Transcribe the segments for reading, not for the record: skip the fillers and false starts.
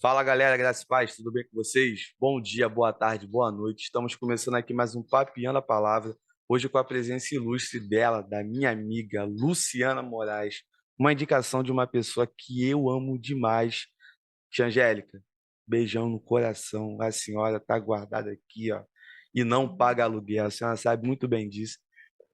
Fala galera, graças e paz, tudo bem com vocês? Bom dia, boa tarde, boa noite. Estamos começando aqui mais um Papiando a Palavra. Hoje com a presença ilustre dela, da minha amiga Luciana Moraes. Uma indicação de uma pessoa que eu amo demais. Tia Angélica, beijão no coração. A senhora está guardada aqui, ó, e não paga aluguel. A senhora sabe muito bem disso.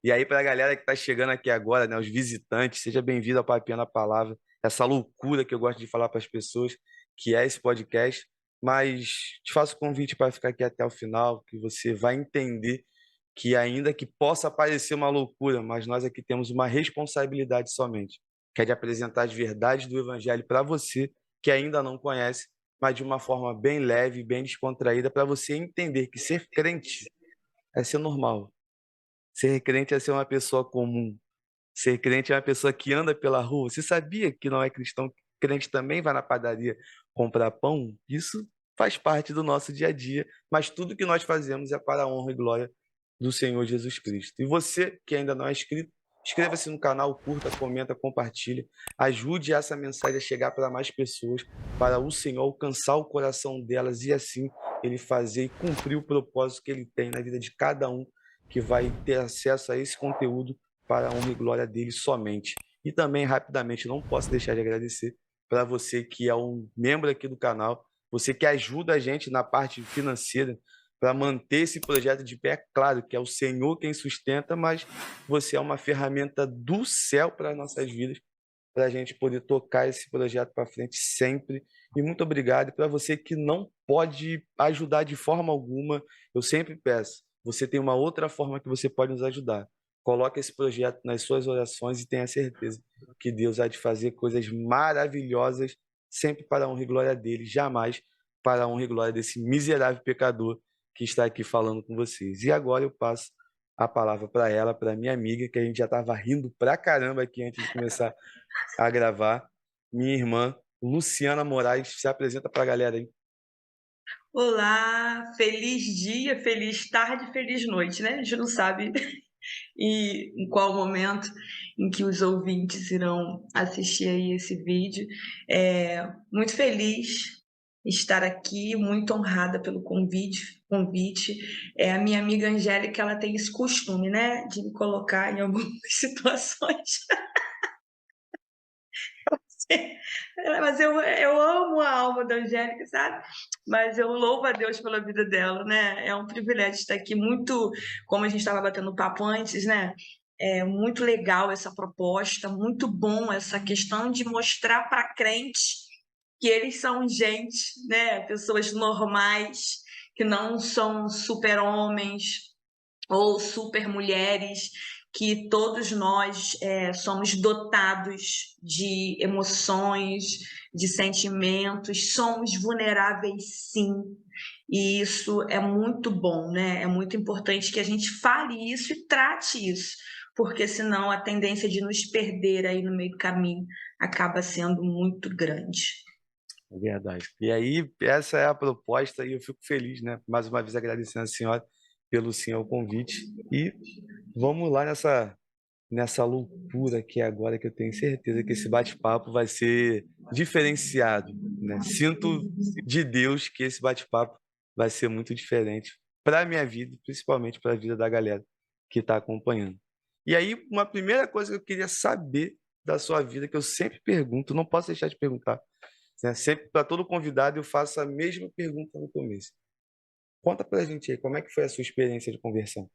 E aí, para a galera que está chegando aqui agora, né, os visitantes, seja bem-vindo ao Papiando a Palavra, essa loucura que eu gosto de falar para as pessoas, que é esse podcast. Mas te faço o convite para ficar aqui até o final, que você vai entender que, ainda que possa parecer uma loucura, mas nós aqui temos uma responsabilidade somente, que é de apresentar as verdades do Evangelho para você que ainda não conhece, mas de uma forma bem leve, bem descontraída, para você entender que ser crente é ser normal. Ser crente é ser uma pessoa comum. Ser crente é uma pessoa que anda pela rua. Você sabia que não é cristão? Crente também vai na padaria comprar pão? Isso faz parte do nosso dia a dia, mas tudo que nós fazemos é para a honra e glória do Senhor Jesus Cristo. E você que ainda não é inscrito, inscreva-se no canal, curta, comenta, compartilha. Ajude essa mensagem a chegar para mais pessoas, para o Senhor alcançar o coração delas e assim ele fazer e cumprir o propósito que ele tem na vida de cada um que vai ter acesso a esse conteúdo para a honra e glória dele somente. E também, rapidamente, não posso deixar de agradecer para você que é um membro aqui do canal, você que ajuda a gente na parte financeira para manter esse projeto de pé. Claro que é o Senhor quem sustenta, mas você é uma ferramenta do céu para as nossas vidas, para a gente poder tocar esse projeto para frente sempre. E muito obrigado. Para você que não pode ajudar de forma alguma, eu sempre peço, você tem uma outra forma que você pode nos ajudar. Coloque esse projeto nas suas orações e tenha certeza que Deus há de fazer coisas maravilhosas, sempre para a honra e glória dele, jamais para a honra e glória desse miserável pecador que está aqui falando com vocês. E agora eu passo a palavra para ela, para minha amiga, que a gente já estava rindo pra caramba aqui antes de começar a gravar. Minha irmã, Luciana Moraes, se apresenta para a galera aí. Olá, feliz dia, feliz tarde, feliz noite, né? A gente não sabe em qual momento em que os ouvintes irão assistir aí esse vídeo. Muito feliz estar aqui, muito honrada pelo convite. A minha amiga Angélica, ela tem esse costume, né, de me colocar em algumas situações. Mas eu amo a alma da Angélica, sabe? Mas eu louvo a Deus pela vida dela, né? É um privilégio estar aqui, muito, como a gente estava batendo papo antes, né? É muito legal essa proposta, muito bom essa questão de mostrar para crentes que eles são gente, né? Pessoas normais, que não são super-homens ou super mulheres, que todos nós somos dotados de emoções, de sentimentos, somos vulneráveis sim, e isso é muito bom, né? É muito importante que a gente fale isso e trate isso, porque senão a tendência de nos perder aí no meio do caminho acaba sendo muito grande. É verdade. E aí, essa é a proposta e eu fico feliz, né? Mais uma vez agradecendo a senhora pelo senhor convite. E vamos lá nessa loucura aqui agora, que eu tenho certeza que esse bate-papo vai ser diferenciado, né? Sinto de Deus que esse bate-papo vai ser muito diferente para a minha vida, e principalmente para a vida da galera que está acompanhando. E aí, uma primeira coisa que eu queria saber da sua vida, que eu sempre pergunto, não posso deixar de perguntar, né? Sempre para todo convidado eu faço a mesma pergunta no começo. Conta pra gente aí, como é que foi a sua experiência de conversão?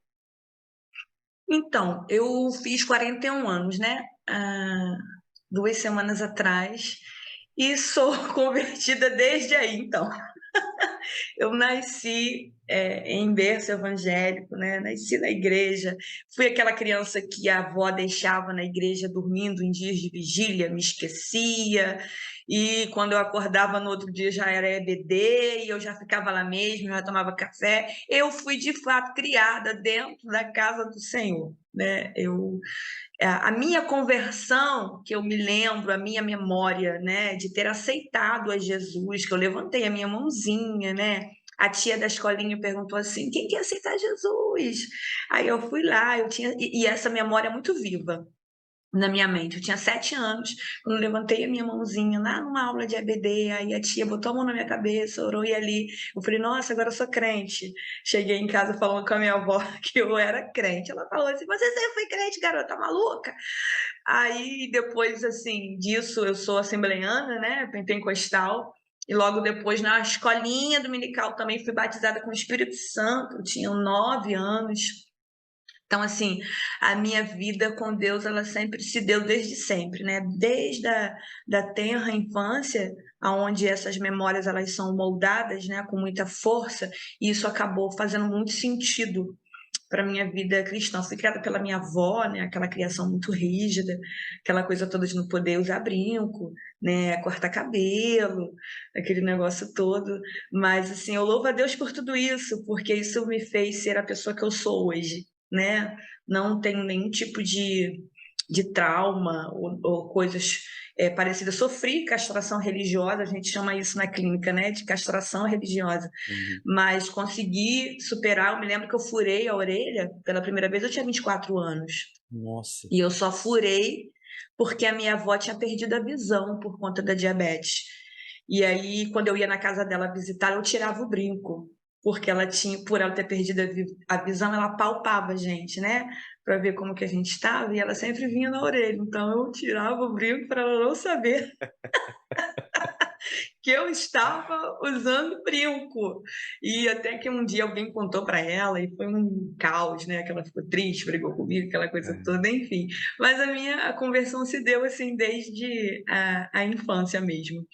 Então, eu fiz 41 anos, né? 2 semanas atrás, e sou convertida desde aí, então. Eu nasci em berço evangélico, né? Nasci na igreja, fui aquela criança que a avó deixava na igreja dormindo em dias de vigília, me esquecia, e quando eu acordava no outro dia já era EBD, e eu já ficava lá mesmo, já tomava café. Eu fui, de fato, criada dentro da casa do Senhor, né? A minha conversão, que eu me lembro, a minha memória, né, de ter aceitado a Jesus, que eu levantei a minha mãozinha, né? A tia da escolinha perguntou assim: quem quer aceitar Jesus? Aí eu fui lá, eu tinha, e essa memória é muito viva. na minha mente. Eu tinha 7 anos, quando eu levantei a minha mãozinha lá numa aula de EBD, aí a tia botou a mão na minha cabeça, orou e ali. Eu falei, nossa, agora eu sou crente. Cheguei em casa falando com a minha avó que eu era crente. Ela falou assim, você sempre foi crente, garota, tá maluca? Aí, depois, assim, disso, eu sou assembleiana, né, pentecostal, e logo depois, na escolinha dominical, também fui batizada com o Espírito Santo, eu tinha 9 anos. Então, assim, a minha vida com Deus, ela sempre se deu desde sempre, né? Desde da tenra infância, aonde essas memórias elas são moldadas, né, com muita força, e isso acabou fazendo muito sentido para minha vida cristã. Fui criada pela minha avó, né, aquela criação muito rígida, aquela coisa toda de não poder usar brinco, né, cortar cabelo, aquele negócio todo. Mas assim, eu louvo a Deus por tudo isso, porque isso me fez ser a pessoa que eu sou hoje, né? Não tenho nenhum tipo de trauma ou coisas parecidas. Sofri castração religiosa, a gente chama isso na clínica, né, de castração religiosa, Uhum. mas consegui superar. Eu me lembro que eu furei a orelha pela primeira vez, eu tinha 24 anos. Nossa. E eu só furei porque a minha avó tinha perdido a visão por conta da diabetes. E aí, quando eu ia na casa dela visitar, eu tirava o brinco, porque ela tinha, por ela ter perdido a visão, ela palpava a gente, né? Para ver como que a gente estava, e ela sempre vinha na orelha. Então eu tirava o brinco para ela não saber que eu estava usando brinco. E até que um dia alguém contou para ela e foi um caos, né? Que ela ficou triste, brigou comigo, aquela coisa É. toda, enfim. Mas a conversão se deu assim desde a infância mesmo.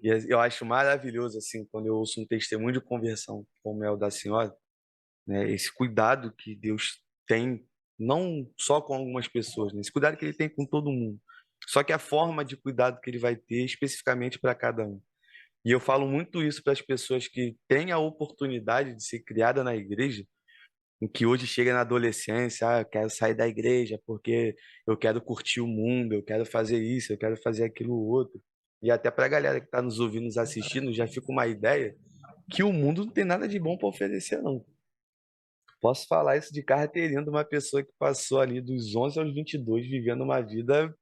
E eu acho maravilhoso, assim, quando eu ouço um testemunho de conversão como é o da senhora, né? Esse cuidado que Deus tem, não só com algumas pessoas, né? Esse cuidado que Ele tem com todo mundo. Só que a forma de cuidado que Ele vai ter especificamente para cada um. E eu falo muito isso para as pessoas que têm a oportunidade de ser criada na igreja, em que hoje chega na adolescência, eu quero sair da igreja porque eu quero curtir o mundo, eu quero fazer isso, eu quero fazer aquilo outro. E até para a galera que está nos ouvindo, nos assistindo, já fica uma ideia que o mundo não tem nada de bom para oferecer, não. Posso falar isso de carteirinha de uma pessoa que passou ali dos 11 aos 22 vivendo uma vida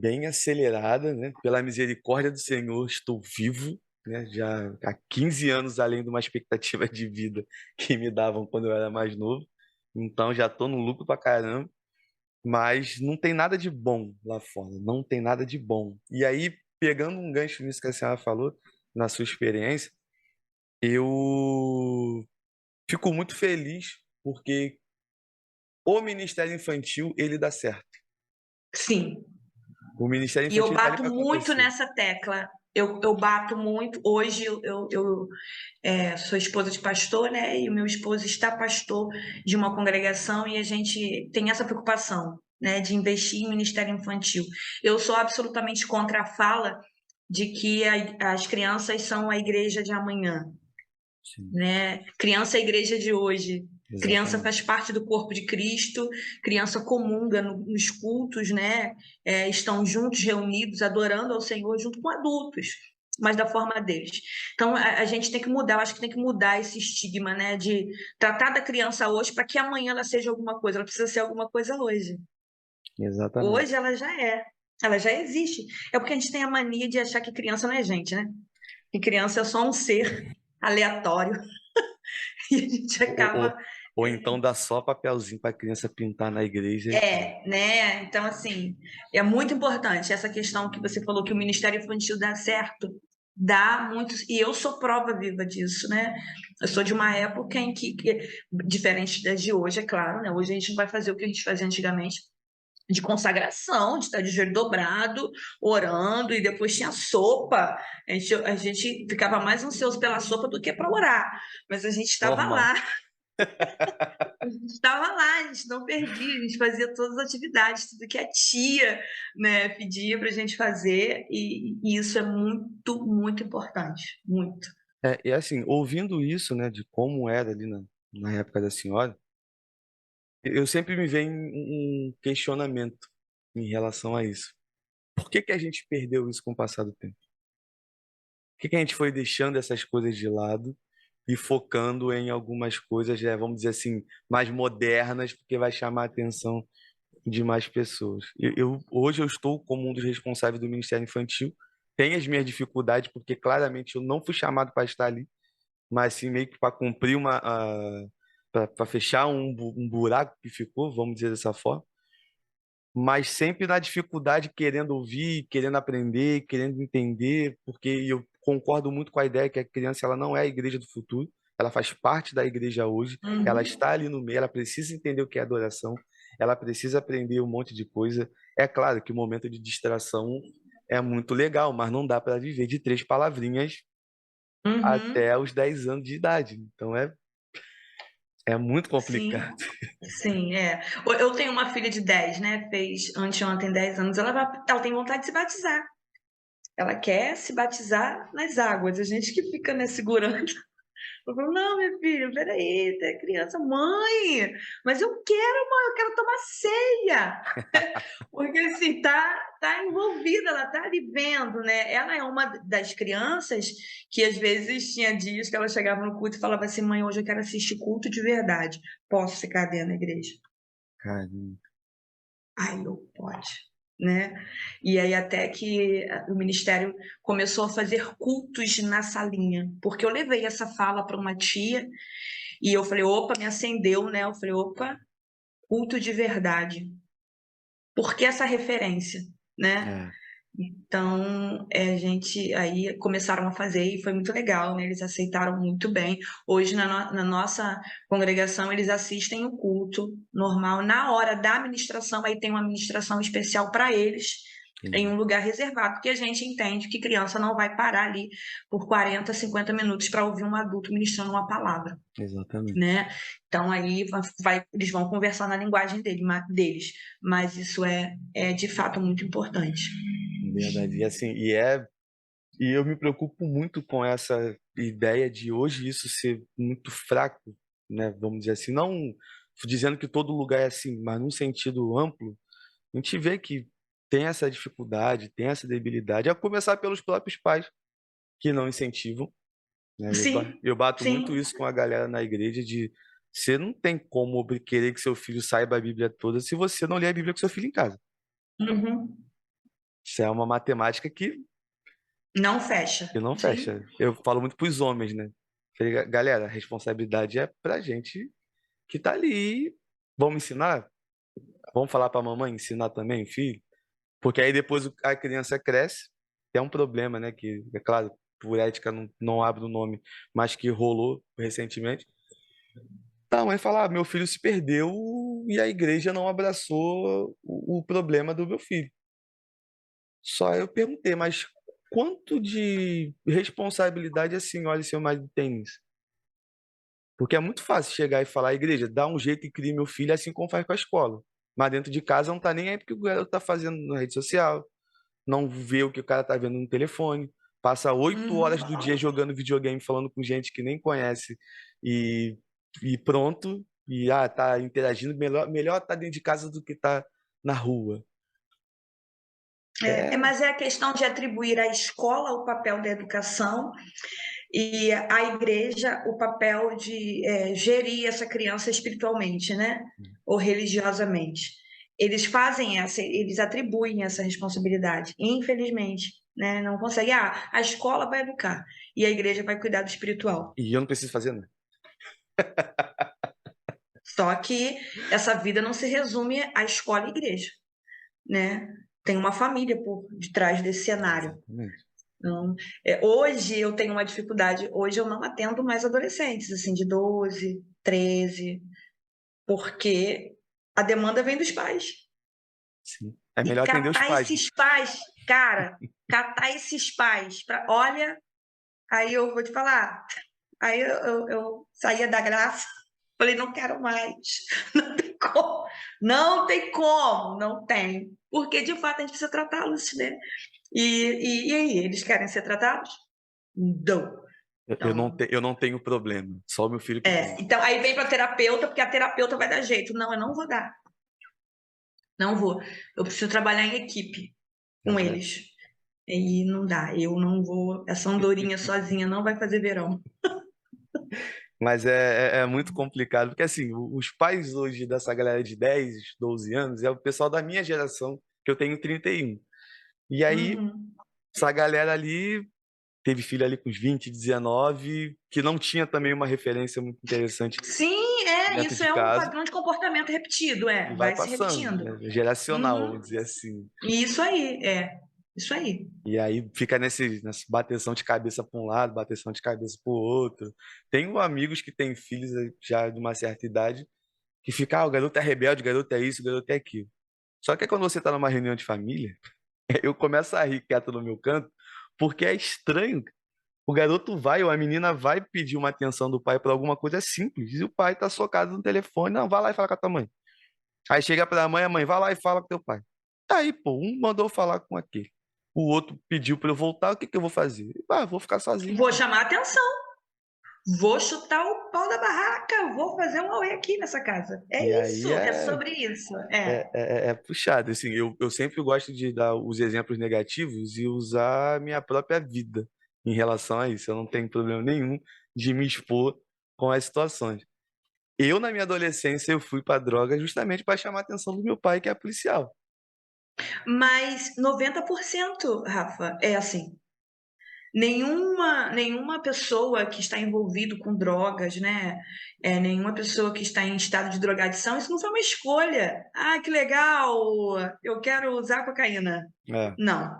bem acelerada, né? Pela misericórdia do Senhor, estou vivo, né? Já há 15 anos além de uma expectativa de vida que me davam quando eu era mais novo. Então já estou no lucro pra caramba, mas não tem nada de bom lá fora, não tem nada de bom. E aí, pegando um gancho nisso que a senhora falou, na sua experiência, eu fico muito feliz porque o Ministério Infantil, ele dá certo. Sim. O Ministério E eu Infantil está ali bato para muito acontecer. nessa tecla. Eu bato muito. Hoje eu sou esposa de pastor, né? E o meu esposo está pastor de uma congregação e a gente tem essa preocupação, né? De investir em ministério infantil. Eu sou absolutamente contra a fala de que as crianças são a igreja de amanhã, Sim, né? Criança é a igreja de hoje. Criança exatamente. faz parte do corpo de Cristo, criança comunga nos cultos, né? Estão juntos, reunidos, adorando ao Senhor junto com adultos, mas da forma deles. Então, a gente tem que mudar, eu acho que tem que mudar esse estigma, né? De tratar da criança hoje para que amanhã ela seja alguma coisa. Ela precisa ser alguma coisa hoje. Hoje Exatamente. ela já é, ela já existe. É porque a gente tem a mania de achar que criança não é gente, né? Que criança é só um ser aleatório. E a gente Ou, acaba. ou, ou então dá só papelzinho para a criança pintar na igreja e pronto. Né? Então, assim, é muito importante essa questão que você falou que o Ministério Infantil dá certo, dá muito, e eu sou prova viva disso, né? Eu sou de uma época em que diferente das de hoje, é claro, né? Hoje a gente não vai fazer o que a gente fazia antigamente, de consagração, de estar de joelho dobrado, orando, e depois tinha sopa. A gente ficava mais ansioso pela sopa do que para orar, mas a gente estava Normal. lá. A gente estava lá, a gente não perdia, a gente fazia todas as atividades, tudo que a tia, né, pedia para a gente fazer, e isso é muito, muito importante, muito. E assim, ouvindo isso, né, de como era ali na época da senhora, eu sempre me vem um questionamento em relação a isso. Por que que a gente perdeu isso com o passar do tempo? Por que que a gente foi deixando essas coisas de lado e focando em algumas coisas, vamos dizer assim, mais modernas, porque vai chamar a atenção de mais pessoas. Hoje eu estou como um dos responsáveis do Ministério Infantil. Tenho as minhas dificuldades, porque claramente eu não fui chamado para estar ali, mas sim meio que para cumprir para fechar um buraco que ficou, vamos dizer dessa forma. Mas sempre na dificuldade, querendo ouvir, querendo aprender, querendo entender, porque eu concordo muito com a ideia que a criança ela não é a igreja do futuro, ela faz parte da igreja hoje, ela Uhum. está ali no meio, ela precisa entender o que é adoração, ela precisa aprender um monte de coisa. É claro que o momento de distração é muito legal, mas não dá para viver de três palavrinhas Uhum. até os 10 anos de idade. Então é muito Sim, complicado. sim, é. Eu tenho uma filha de 10, né? Fez anteontem 10 anos. Ela tem vontade de se batizar. Ela quer se batizar nas águas. A gente que fica, né, segurando. Eu falo, não, minha filha, peraí, tu é criança. Mãe, mas eu quero, mãe, eu quero tomar ceia. Porque, assim, tá envolvida, ela tá ali vendo, né? Ela é uma das crianças que, às vezes, tinha dias que ela chegava no culto e falava assim, mãe, hoje eu quero assistir culto de verdade. Posso ficar dentro da igreja? Caramba. Aí eu, pode, né? E aí até que o ministério começou a fazer cultos na salinha, porque eu levei essa fala para uma tia e eu falei, opa, me acendeu, né? Eu falei, opa, culto de verdade. Por que essa referência, né? É. Então, a gente aí começaram a fazer e foi muito legal, né? Eles aceitaram muito bem. Hoje, na nossa congregação, eles assistem o culto normal. Na hora da administração, aí tem uma administração especial para eles, em Entendi. um lugar reservado, porque a gente entende que criança não vai parar ali por 40, 50 minutos para ouvir um adulto ministrando uma palavra, Exatamente. né? Então aí eles vão conversar na linguagem deles, mas isso é de fato muito importante. Verdade. E assim, e eu me preocupo muito com essa ideia de hoje isso ser muito fraco, né? Vamos dizer assim, não dizendo que todo lugar é assim, mas num sentido amplo, a gente vê que tem essa dificuldade, tem essa debilidade, a começar pelos próprios pais que não incentivam, né? Sim, Eu bato muito sim. isso com a galera na igreja de você não tem como querer que seu filho saiba a Bíblia toda se você não lê a Bíblia com seu filho em casa. Uhum. Isso é uma matemática Não fecha. que não Sim. fecha. Eu falo muito para os homens, né? Falei, galera, a responsabilidade é pra gente que tá ali. Vamos ensinar? Vamos falar pra mamãe ensinar também, filho? Porque aí depois a criança cresce. Tem um problema, né? Que, é claro, por ética não abre o nome, mas que rolou recentemente. Tá, a mãe fala, meu filho se perdeu e a igreja não abraçou o problema do meu filho. Só eu perguntei, mas quanto de responsabilidade a senhora e seu marido tem nisso? Porque é muito fácil chegar e falar, igreja, dá um jeito e crie meu filho assim como faz com a escola. Mas dentro de casa não tá nem aí porque o garoto tá fazendo na rede social, não vê o que o cara tá vendo no telefone, passa 8 horas do dia jogando videogame, falando com gente que nem conhece e, e pronto. E tá interagindo, melhor tá dentro de casa do que tá na rua. É, Mas é a questão de atribuir à escola o papel da educação e à igreja o papel de gerir essa criança espiritualmente, né? Ou religiosamente. Eles atribuem essa responsabilidade, infelizmente, né? Não conseguem. A escola vai educar e a igreja vai cuidar do espiritual. e eu não preciso fazer nada. Só que essa vida não se resume à escola e igreja, né? Tem uma família por detrás desse cenário. Exatamente. Então, hoje eu tenho uma dificuldade. Hoje eu não atendo mais adolescentes, assim, de 12, 13, porque a demanda vem dos pais. Sim. É E melhor atender os catar pais, né? esses pais, cara, catar esses pais, olha, aí eu vou te falar, aí eu saía da graça, falei, não quero mais, não tem como, não tem como, não tem. Porque, de fato, a gente precisa tratá-los, né? E aí, eles querem ser tratados? Não. Então, Eu não tenho problema, só o meu filho que tem. então aí vem para terapeuta, porque a terapeuta vai dar jeito. Não, eu não vou dar. Não vou. Eu preciso trabalhar em equipe com Verdade. eles. E não dá. Eu não vou. Essa andorinha sozinha não vai fazer verão. Mas é muito complicado, porque assim, os pais hoje dessa galera de 10, 12 anos é o pessoal da minha geração, que eu tenho 31. E aí, Uhum. essa galera ali teve filho ali com uns 20, 19, que não tinha também uma referência muito interessante Sim, dentro isso de é um casa, padrão de comportamento repetido, e vai vai se passando, repetindo. né? Geracional, Uhum. vamos dizer assim. Isso aí, isso aí. E aí fica nessa bateção de cabeça para um lado, bateção de cabeça para o outro. Tenho amigos que têm filhos já de uma certa idade que fica, o garoto é rebelde, o garoto é isso, o garoto é aquilo. Só que quando você está numa reunião de família, eu começo a rir quieto no meu canto, porque é estranho. O garoto vai, ou a menina vai pedir uma atenção do pai para alguma coisa simples, e o pai tá socado no telefone, não, vai lá e fala com a tua mãe. Aí chega pra mãe, a mãe, vai lá e fala com teu pai. Aí, pô, um mandou falar com aquele. O outro pediu pra eu voltar, o que que eu vou fazer? Ah, vou ficar sozinho Vou aqui. chamar atenção, vou chutar o pau da barraca, vou fazer um auê aqui nessa casa. E É aí isso, é sobre isso. é puxado. Assim, eu sempre gosto de dar os exemplos negativos e usar a minha própria vida em relação a isso. Eu não tenho problema nenhum de me expor com as situações. Eu, na minha adolescência, eu fui pra droga justamente para chamar a atenção do meu pai, que é policial. Mas 90%, Rafa, é assim. Nenhuma pessoa que está envolvido com drogas, né? Nenhuma pessoa que está em estado de drogadição, isso não foi uma escolha. Ah, que legal, eu quero usar cocaína. É. Não,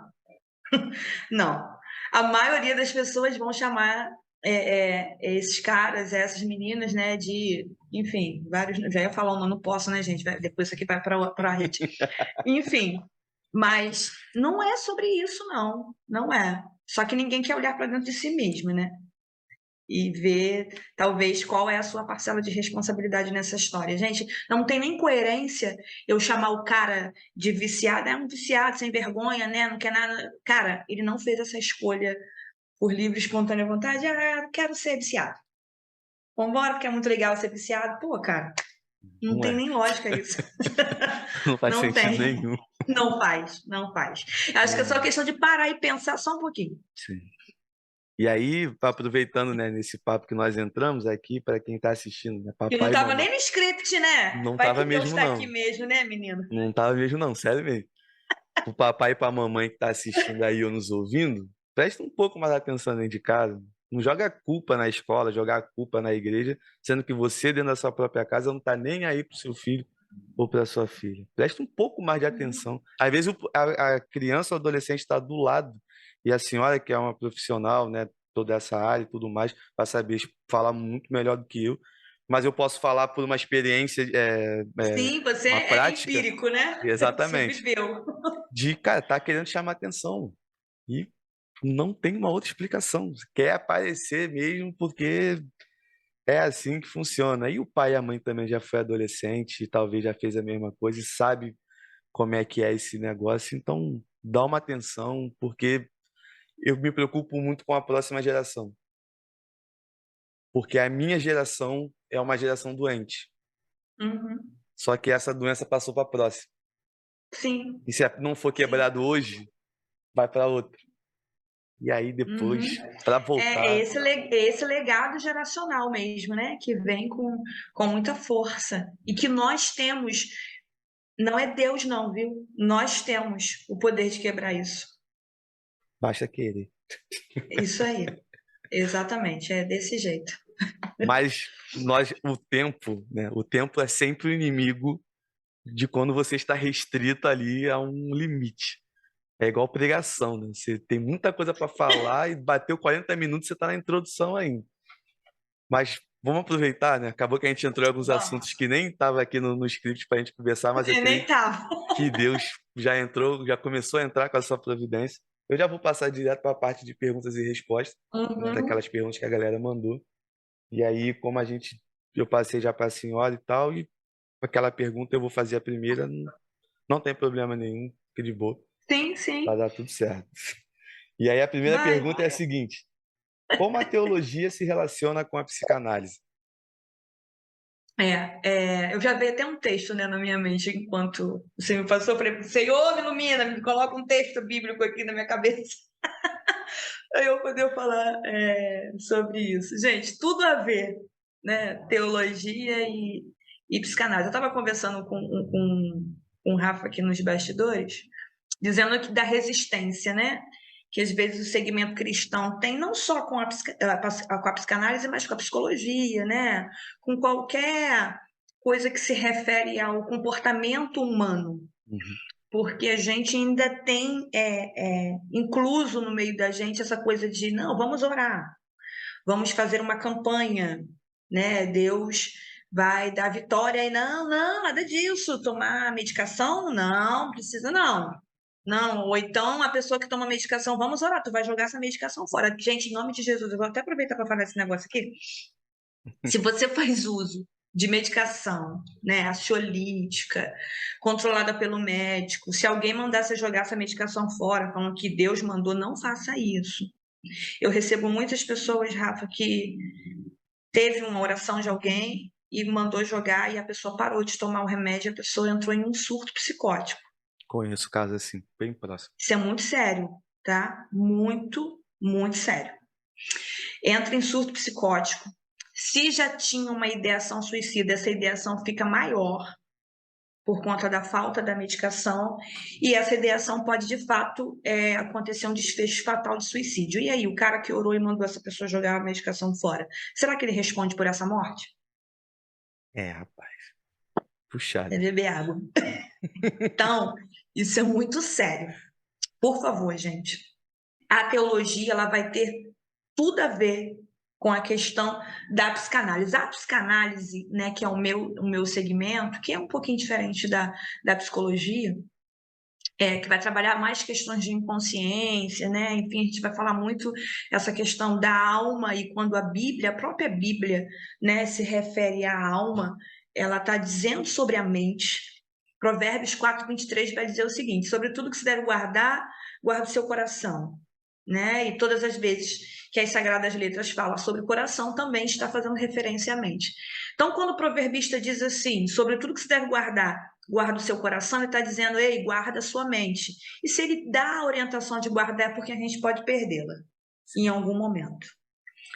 não. A maioria das pessoas vão chamar esses caras, essas meninas, né, de, enfim, vários. Já ia falar o nome, não posso, né, gente? Depois isso aqui vai para a rede. Enfim, mas não é sobre isso, não. Não é. Só que ninguém quer olhar para dentro de si mesmo, né? E ver, talvez, qual é a sua parcela de responsabilidade nessa história. Gente, não tem nem coerência eu chamar o cara de viciado, é um viciado sem vergonha, né? Não quer nada. Cara, ele não fez essa escolha por livre e espontânea vontade. Ah, quero ser viciado. Vambora, porque é muito legal ser viciado. Pô, cara, não Não tem é. nem lógica isso. Não faz Não sentido tem. nenhum. Não faz, não faz. Acho que é só Não. questão de parar e pensar só um pouquinho. Sim. E aí, aproveitando, né, nesse papo que nós entramos aqui, para quem está assistindo, né, E não papai e tava mamãe, nem no script, né? não Vai tava que Deus mesmo tá aqui não. mesmo, né, menino? Não tava mesmo não, sério mesmo. O papai e para a mamãe que tá assistindo aí ou nos ouvindo, presta um pouco mais atenção dentro de casa. Não joga a culpa na escola, jogar a culpa na igreja, sendo que você dentro da sua própria casa não tá nem aí pro seu filho ou para sua filha. Presta um pouco mais de atenção. Às vezes a criança ou adolescente está do lado e a senhora, que é uma profissional, né, toda essa área e tudo mais, vai saber falar muito melhor do que eu. Mas eu posso falar por uma experiência, Sim, você uma é prática, empírico, né? Você exatamente, viveu. de, cara, tá querendo chamar atenção. E não tem uma outra explicação. Quer aparecer mesmo porque é assim que funciona. E o pai e a mãe também já foi adolescente, e talvez já fez a mesma coisa e sabe como é que é esse negócio. Então, dá uma atenção, porque eu me preocupo muito com a próxima geração. Porque a minha geração é uma geração doente. Uhum. Só que essa doença passou para a próxima. Sim, E se não for sim. quebrado hoje, vai para outra. E aí depois, Uhum. para É voltar, esse legado geracional mesmo, né? Que vem com muita força. E que nós temos, não é Deus, não, viu? Nós temos o poder de quebrar isso. basta querer. Isso aí. Exatamente, é desse jeito. Mas o tempo, né? O tempo é sempre o inimigo de quando você está restrito ali a um limite. É igual pregação, né? Você tem muita coisa para falar e bateu 40 minutos, você está na introdução ainda. Mas vamos aproveitar, né? Acabou que a gente entrou em alguns assuntos Vamos. que nem estava aqui no script para a gente conversar, mas eu Eu creio nem tava. que Deus já entrou, já começou a entrar com a sua providência. Eu já vou passar direto para a parte de perguntas e respostas, né? Uhum. Daquelas perguntas que a galera mandou. E aí, como eu passei já para a senhora e tal, e aquela pergunta eu vou fazer a primeira, não tem problema nenhum, fique de boa, Sim, vai sim. dar tudo certo. E aí a primeira Vai. pergunta é a seguinte: como a teologia se relaciona com a psicanálise? Eu já vi até um texto, né, na minha mente enquanto você me passou. Eu falei, Senhor, me ilumina, me coloca um texto bíblico aqui na minha cabeça. Eu poder falar sobre isso. Gente, tudo a ver, né? Teologia e psicanálise. Eu estava conversando com o Rafa aqui nos bastidores, dizendo que da resistência, né? Que às vezes o segmento cristão tem não só com com a psicanálise, mas com a psicologia, né? Com qualquer coisa que se refere ao comportamento humano. Uhum. Porque a gente ainda tem incluso no meio da gente essa coisa de, não, vamos orar, vamos fazer uma campanha, né? Deus vai dar vitória e não, nada disso, tomar medicação, não, precisa não. Não, ou então a pessoa que toma medicação, vamos orar, tu vai jogar essa medicação fora. Gente, em nome de Jesus, eu vou até aproveitar para falar esse negócio aqui. Se você faz uso de medicação, né, ansiolítica, controlada pelo médico, se alguém mandar você jogar essa medicação fora, falando que Deus mandou, não faça isso. Eu recebo muitas pessoas, Rafa, que teve uma oração de alguém e mandou jogar e a pessoa parou de tomar o remédio e a pessoa entrou em um surto psicótico. Conheço casos assim, bem próximo. Isso é muito sério, tá? Muito, muito sério. Entra em surto psicótico. Se já tinha uma ideação suicida, essa ideação fica maior por conta da falta da medicação, e essa ideação pode, de fato, acontecer um desfecho fatal de suicídio. E aí, o cara que orou e mandou essa pessoa jogar a medicação fora, será que ele responde por essa morte? Rapaz. Puxado. É beber água. Então, isso é muito sério. Por favor, gente. A teologia, ela vai ter tudo a ver com a questão da psicanálise. A psicanálise, né, que é o meu segmento, que é um pouquinho diferente da psicologia, que vai trabalhar mais questões de inconsciência, né? Enfim, a gente vai falar muito essa questão da alma, e quando a própria Bíblia, né, se refere à alma, ela está dizendo sobre a mente. Provérbios 4:23 vai dizer o seguinte: sobre tudo que se deve guardar, guarda o seu coração, né? E todas as vezes que as Sagradas Letras falam sobre o coração, também está fazendo referência à mente. Então, quando o proverbista diz assim, sobre tudo que se deve guardar, guarda o seu coração, ele está dizendo, ei, guarda a sua mente. E se ele dá a orientação de guardar, é porque a gente pode perdê-la em algum momento.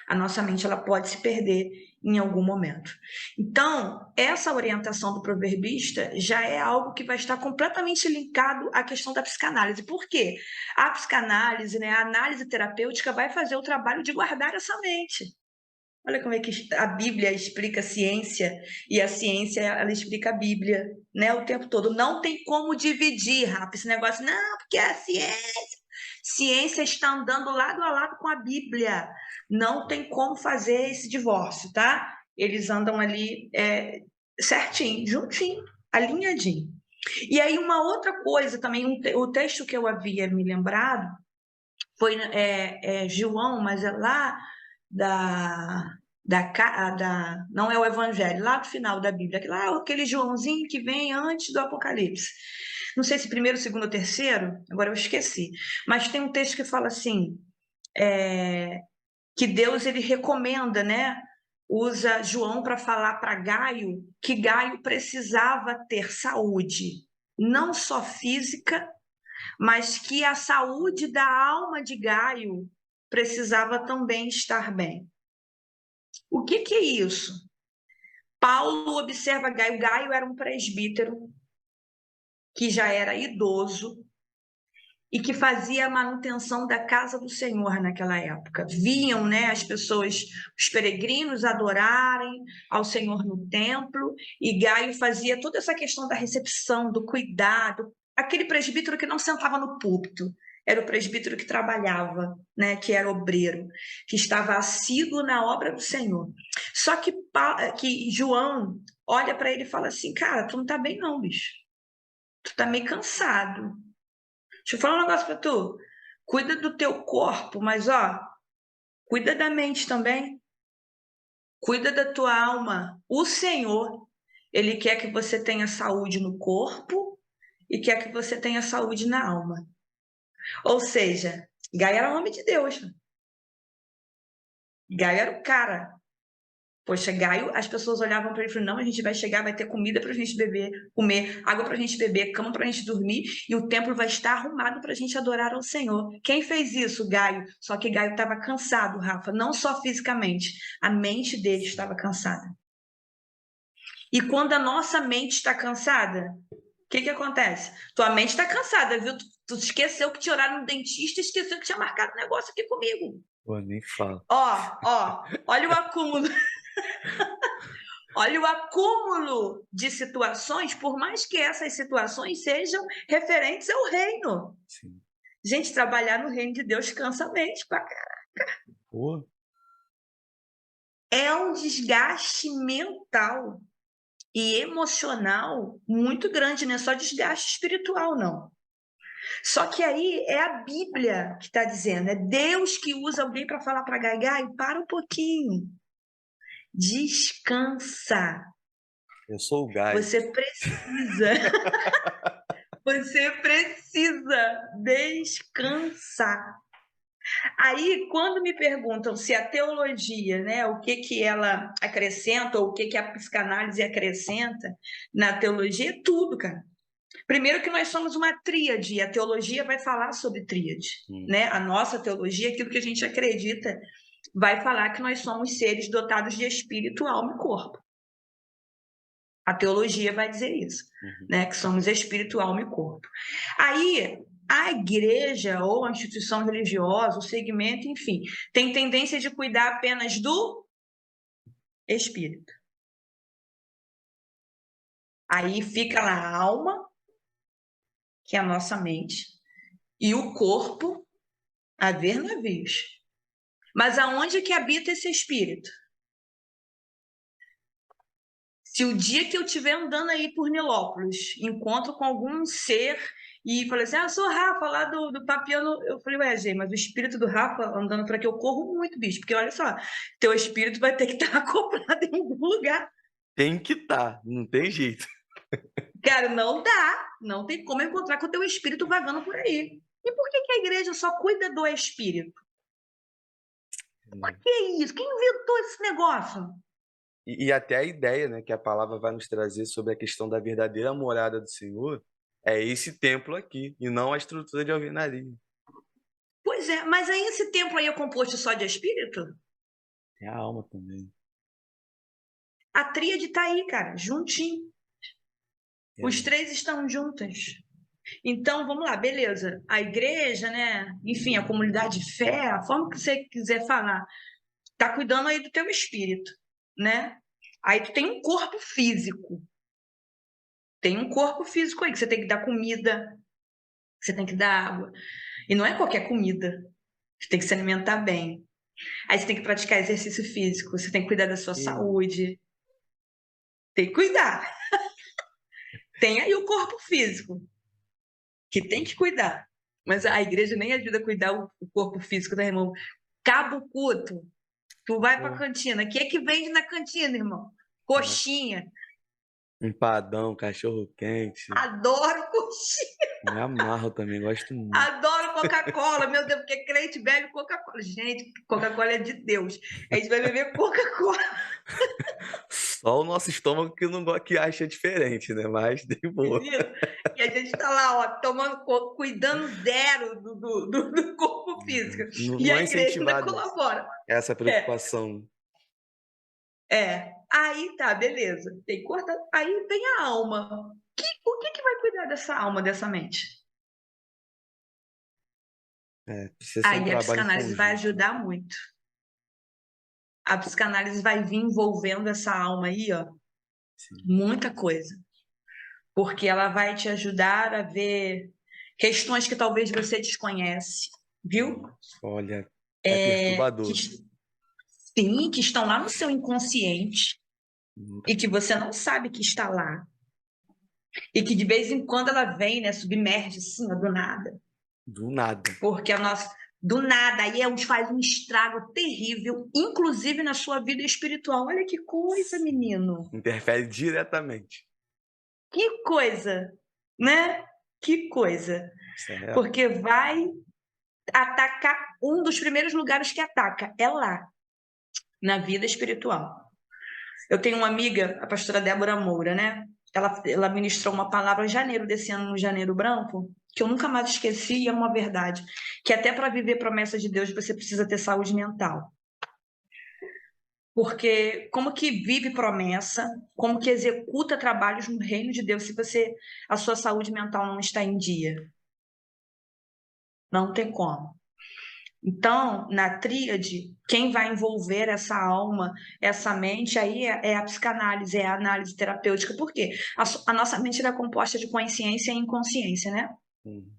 A nossa mente, ela pode se perder em algum momento. Então, essa orientação do proverbista já é algo que vai estar completamente linkado à questão da psicanálise. Por quê? A psicanálise, né, a análise terapêutica vai fazer o trabalho de guardar essa mente. Olha como é que a Bíblia explica a ciência, e a ciência, ela explica a Bíblia, né, o tempo todo. Não tem como dividir, Rafa, esse negócio, não, porque a ciência. Ciência está andando lado a lado com a Bíblia. Não tem como fazer esse divórcio, tá? Eles andam ali certinho, juntinho, alinhadinho. E aí, uma outra coisa também, o texto que eu havia me lembrado foi João, mas é lá não é o Evangelho, lá do final da Bíblia, aquele Joãozinho que vem antes do Apocalipse. Não sei se primeiro, segundo ou terceiro, agora eu esqueci. Mas tem um texto que fala assim, que Deus, ele recomenda, né? Usa João para falar para Gaio que Gaio precisava ter saúde, não só física, mas que a saúde da alma de Gaio precisava também estar bem. O que é isso? Paulo observa Gaio. Gaio era um presbítero que já era idoso e que fazia a manutenção da casa do Senhor naquela época. Viam, né, as pessoas, os peregrinos adorarem ao Senhor no templo, e Gaio fazia toda essa questão da recepção, do cuidado. Aquele presbítero que não sentava no púlpito, era o presbítero que trabalhava, né, que era obreiro, que estava assíduo na obra do Senhor. Só que João olha para ele e fala assim, cara, tu não tá bem não, bicho. Tu tá meio cansado. Deixa eu falar um negócio para tu. Cuida do teu corpo, mas cuida da mente também. Cuida da tua alma. O Senhor, ele quer que você tenha saúde no corpo e quer que você tenha saúde na alma. Ou seja, Gaio era homem de Deus. Gaio era o cara. Poxa, Gaio, as pessoas olhavam para ele e falaram, não, a gente vai chegar, vai ter comida para a gente beber, comer, água para a gente beber, cama para a gente dormir, e o templo vai estar arrumado para a gente adorar ao Senhor. Quem fez isso? Gaio. Só que Gaio estava cansado, Rafa, não só fisicamente, a mente dele estava cansada. E quando a nossa mente está cansada, o que acontece? Tua mente está cansada, viu? Tu esqueceu que te oraram no dentista, esqueceu que tinha marcado um negócio aqui comigo. Pô, nem fala. Olha o acúmulo. Olha o acúmulo de situações, por mais que essas situações sejam referentes ao reino. Sim. Gente, trabalhar no reino de Deus cansa a mente pra caraca. Pô. É um desgaste mental e emocional muito grande, não é só desgaste espiritual, não. Só que aí é a Bíblia que está dizendo, é Deus que usa alguém para falar para Gai, para um pouquinho. Descansa. Eu sou o Gaio. Você precisa. Você precisa descansar. Aí, quando me perguntam se a teologia, né, o que ela acrescenta, ou o que a psicanálise acrescenta na teologia, é tudo, cara. Primeiro que nós somos uma tríade, e a teologia vai falar sobre tríade, né? A nossa teologia, aquilo que a gente acredita, vai falar que nós somos seres dotados de espírito, alma e corpo. A teologia vai dizer isso, né? Que somos espírito, alma e corpo. Aí, a igreja ou a instituição religiosa, o segmento, enfim, tem tendência de cuidar apenas do espírito. Aí fica lá a alma, que é a nossa mente, e o corpo a ver navios. Mas aonde que habita esse espírito? Se o dia que eu estiver andando aí por Nilópolis, encontro com algum ser e falei assim, eu sou o Rafa lá do Papiano, eu falei, ué, gente, mas o espírito do Rafa andando por aqui, eu corro muito, bicho, porque olha só, teu espírito vai ter que estar acoplado em algum lugar. Tem que estar, não tem jeito. Cara, não dá, não tem como encontrar com o teu espírito vagando por aí. E por que a igreja só cuida do espírito? Por que isso? Quem inventou esse negócio? E até a ideia, né, que a palavra vai nos trazer sobre a questão da verdadeira morada do Senhor é esse templo aqui, e não a estrutura de alvenaria. Pois é, mas aí esse templo aí é composto só de espírito? Tem a alma também. A tríade tá aí, cara, juntinho. Os É. três estão juntos. Então, vamos lá, beleza. A igreja, né? Enfim, a comunidade de fé, a forma que você quiser falar, tá cuidando aí do teu espírito, né? Aí tu tem um corpo físico. Tem um corpo físico aí que você tem que dar comida, você tem que dar água. E não é qualquer comida. Você tem que se alimentar bem. Aí você tem que praticar exercício físico, você tem que cuidar da sua saúde. Tem que cuidar. Tem aí o corpo físico, que tem que cuidar. Mas a igreja nem ajuda a cuidar o corpo físico, né, irmão? Cabo Cuto, tu vai pra cantina. O que é que vende na cantina, irmão? Coxinha. Empadão, cachorro quente. Adoro coxinha. Me amarro também, gosto muito. Adoro Coca-Cola, meu Deus, porque crente bebe Coca-Cola. Gente, Coca-Cola é de Deus. A gente vai beber Coca-Cola. Só o nosso estômago que não que acha diferente, né? Mas de boa. E a gente tá lá, ó, tomando, cuidando zero do corpo físico. Não, E não a é igreja ainda incentivado colabora. essa preocupação. Aí tá, beleza. Tem corta. Aí vem a alma. O que vai cuidar dessa alma, dessa mente? Precisa ser um Aí a trabalho psicanálise vai conjunto. ajudar muito. A psicanálise vai vir envolvendo essa alma aí, ó. Sim. Muita coisa. Porque ela vai te ajudar a ver questões que talvez você desconhece, viu? Olha, é perturbador. Sim, que estão lá no seu inconsciente e que você não sabe que está lá. E que de vez em quando ela vem, né, submerge assim, ó, do nada. Do nada. Porque a nossa... Do nada, aí faz um estrago terrível, inclusive na sua vida espiritual. Olha que coisa, menino. Interfere diretamente. Que coisa, né? Que coisa. É. Porque vai atacar, um dos primeiros lugares que ataca é lá, na vida espiritual. Eu tenho uma amiga, a pastora Débora Moura, né? Ela ministrou uma palavra em janeiro desse ano, no Janeiro Branco, que eu nunca mais esqueci e é uma verdade. Que até para viver promessa de Deus, você precisa ter saúde mental. Porque como que vive promessa, como que executa trabalhos no reino de Deus se a sua saúde mental não está em dia? Não tem como. Então, na tríade, quem vai envolver essa alma, essa mente, aí é a psicanálise, é a análise terapêutica. Por quê? A nossa mente era composta de consciência e inconsciência, né?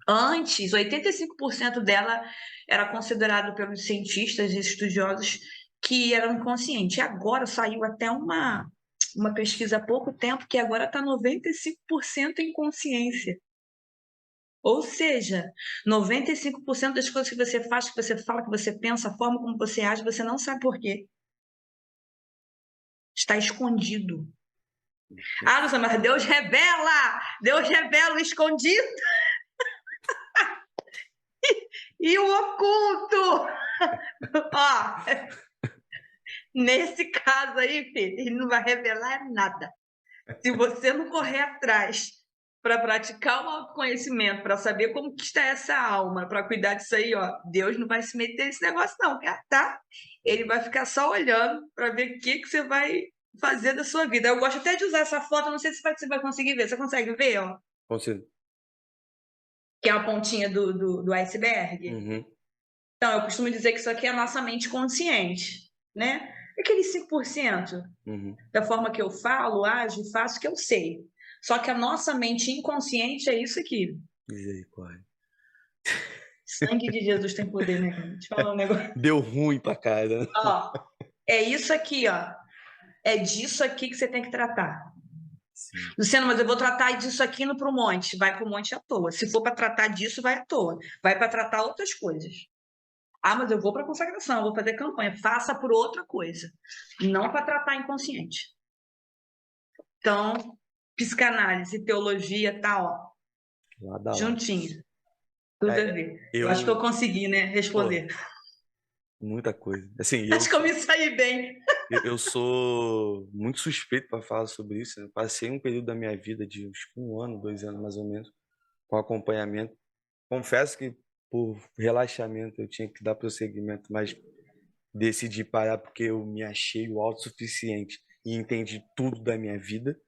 Antes, 85% dela era considerado pelos cientistas e estudiosos que era inconsciente. Agora saiu até uma pesquisa há pouco tempo que agora está 95% em consciência. Ou seja, 95% das coisas que você faz, que você fala, que você pensa, a forma como você age, você não sabe por quê. Está escondido. Ah, Luciana, mas Deus revela! Deus revela o escondido e o oculto! Ó, nesse caso aí, filho, ele não vai revelar nada. Se você não correr atrás para praticar o autoconhecimento, para saber como que está essa alma, para cuidar disso aí, ó, Deus não vai se meter nesse negócio não, tá? Ele vai ficar só olhando para ver o que você vai fazer da sua vida. Eu gosto até de usar essa foto, não sei se você vai conseguir ver. Você consegue ver, ó? Consigo. Que é a pontinha do iceberg. Uhum. Então, eu costumo dizer que isso aqui é a nossa mente consciente, né? Aquele 5% da forma que eu falo, ajo, faço, que eu sei. Só que a nossa mente inconsciente é isso aqui. Misericórdia. Sangue de Jesus tem poder, né? Deixa eu falar um negócio. Deu ruim pra cara. Ó, é isso aqui, ó. É disso aqui que você tem que tratar. Sim. Luciano, mas eu vou tratar disso aqui indo para o monte. Vai para o monte à toa. Se for para tratar disso, vai à toa. Vai para tratar outras coisas. Ah, mas eu vou para a consagração, eu vou fazer campanha. Faça por outra coisa. Não para tratar inconsciente. Então, psicanálise, teologia, tá, ó. Juntinho. Tudo a ver. Eu acho que eu consegui, né, responder. Pô, muita coisa. Assim, acho que eu me saí bem. Eu sou muito suspeito para falar sobre isso. Eu passei um período da minha vida de uns 1 ano, 2 anos mais ou menos, com acompanhamento. Confesso que por relaxamento eu tinha que dar prosseguimento, mas decidi parar porque eu me achei o autossuficiente e entendi tudo da minha vida,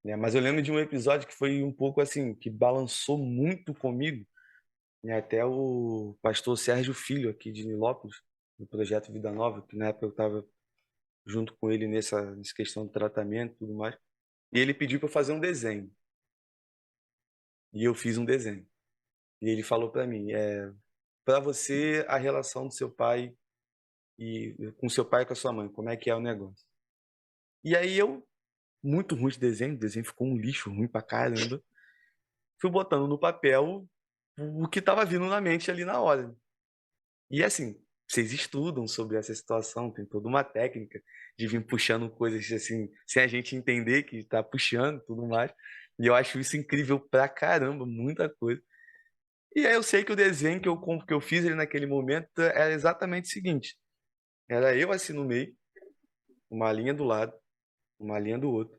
né? Mas eu lembro de um episódio que foi um pouco assim, que balançou muito comigo, né? Até o pastor Sérgio Filho, aqui de Nilópolis, do projeto Vida Nova, que na época eu estava junto com ele nessa questão do tratamento e tudo mais, e ele pediu para eu fazer um desenho. E eu fiz um desenho. E ele falou para mim, para você a relação do seu pai e com seu pai e com a sua mãe, como é que é o negócio? E aí eu, muito ruim de desenho, o desenho ficou um lixo ruim pra caramba, fui botando no papel o que estava vindo na mente ali na hora. E assim, vocês estudam sobre essa situação, tem toda uma técnica de vir puxando coisas assim, sem a gente entender que está puxando e tudo mais. E eu acho isso incrível pra caramba, muita coisa. E aí eu sei que o desenho que eu fiz ali naquele momento era exatamente o seguinte. Era eu assim no meio, uma linha do lado, uma linha do outro.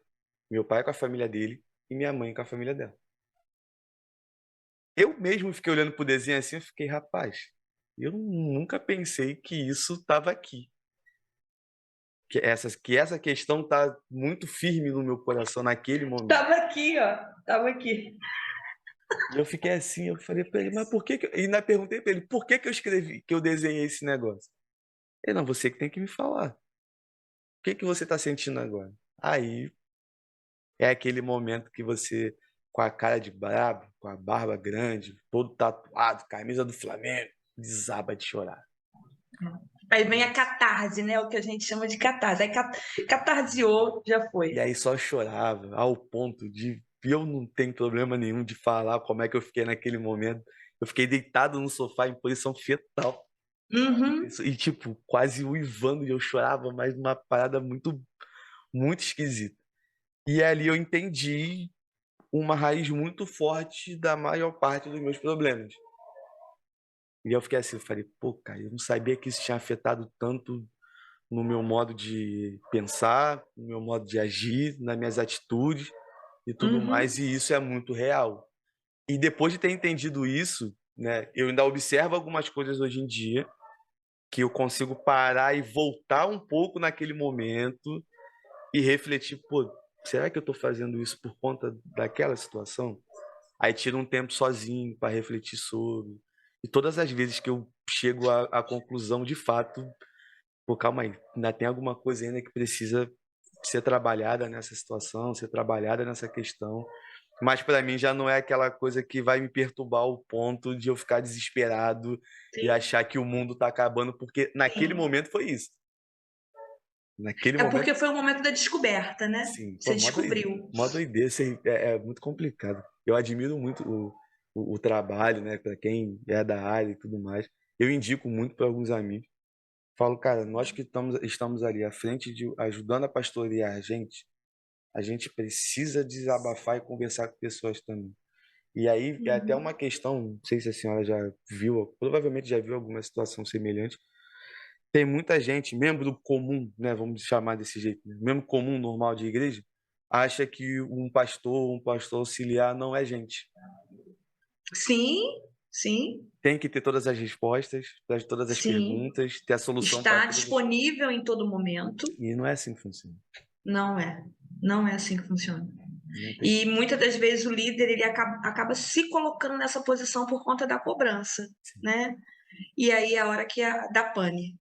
Meu pai com a família dele e minha mãe com a família dela. Eu mesmo fiquei olhando pro desenho assim e fiquei, rapaz, eu nunca pensei que isso estava aqui. Que essa questão tá muito firme no meu coração naquele momento. Tava aqui, ó. Tava aqui. E eu fiquei assim, eu falei pra ele, mas por que E ainda perguntei pra ele, por que eu escrevi, que eu desenhei esse negócio? Ele, não, você que tem que me falar. O que você tá sentindo agora? Aí é aquele momento que você, com a cara de brabo, com a barba grande, todo tatuado, camisa do Flamengo, desaba de chorar. Aí vem a catarse, né? O que a gente chama de catarse. Aí catarseou, já foi. E aí só chorava, ao ponto de eu não tenho problema nenhum de falar como é que eu fiquei naquele momento. Eu fiquei deitado no sofá em posição fetal. Uhum. E, tipo, quase uivando, e eu chorava, mas uma parada muito, muito esquisita. E ali eu entendi uma raiz muito forte da maior parte dos meus problemas. E eu fiquei assim, eu falei, pô, cara, eu não sabia que isso tinha afetado tanto no meu modo de pensar, no meu modo de agir, nas minhas atitudes e tudo mais, Uhum. e isso é muito real. E depois de ter entendido isso, né, eu ainda observo algumas coisas hoje em dia que eu consigo parar e voltar um pouco naquele momento e refletir, pô, será que eu estou fazendo isso por conta daquela situação? Aí tiro um tempo sozinho para refletir sobre. E todas as vezes que eu chego à conclusão, de fato, pô, calma aí, ainda tem alguma coisa ainda que precisa ser trabalhada nessa situação, ser trabalhada nessa questão. Mas para mim já não é aquela coisa que vai me perturbar ao ponto de eu ficar desesperado e Sim, achar que o mundo está acabando, porque naquele sim. momento foi isso. Naquele É momento, porque foi o momento da descoberta, né? sim. Você Pô, descobriu. mó doideira, assim, é muito complicado. Eu admiro muito o trabalho, né, para quem é da área e tudo mais. Eu indico muito para alguns amigos. Falo, cara, nós que estamos ali à frente de ajudando a pastorear a gente precisa desabafar e conversar com pessoas também. E aí é até uma Uhum. questão, não sei se a senhora já viu, provavelmente já viu alguma situação semelhante. Tem muita gente, membro comum, né, vamos chamar desse jeito, né, membro comum normal de igreja, acha que um pastor auxiliar não é gente. Sim, sim, Tem que ter todas as respostas para todas as sim. perguntas, ter a solução para Está todas as... disponível em todo momento. E não é assim que funciona. Não é. Não é assim que funciona. Não tem. E muitas das vezes o líder ele acaba se colocando nessa posição por conta da cobrança, né? E aí é a hora que dá pane,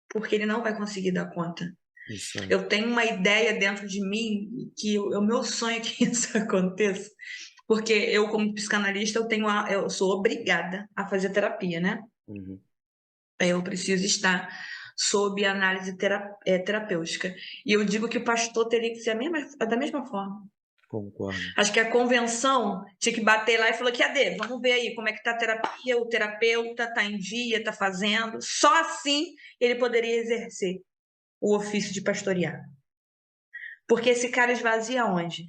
porque ele não vai conseguir dar conta. Isso aí. Eu tenho uma ideia dentro de mim que o meu sonho é que isso aconteça, porque eu como psicanalista eu sou obrigada a fazer terapia, né? Uhum. Eu preciso estar sob análise terapêutica. E eu digo que o pastor teria que ser da mesma forma. Concordo. Acho que a convenção tinha que bater lá e falou: cadê? Vamos ver aí como é que está a terapia, o terapeuta está em dia, está fazendo. Só assim ele poderia exercer o ofício de pastorear. Porque esse cara esvazia onde?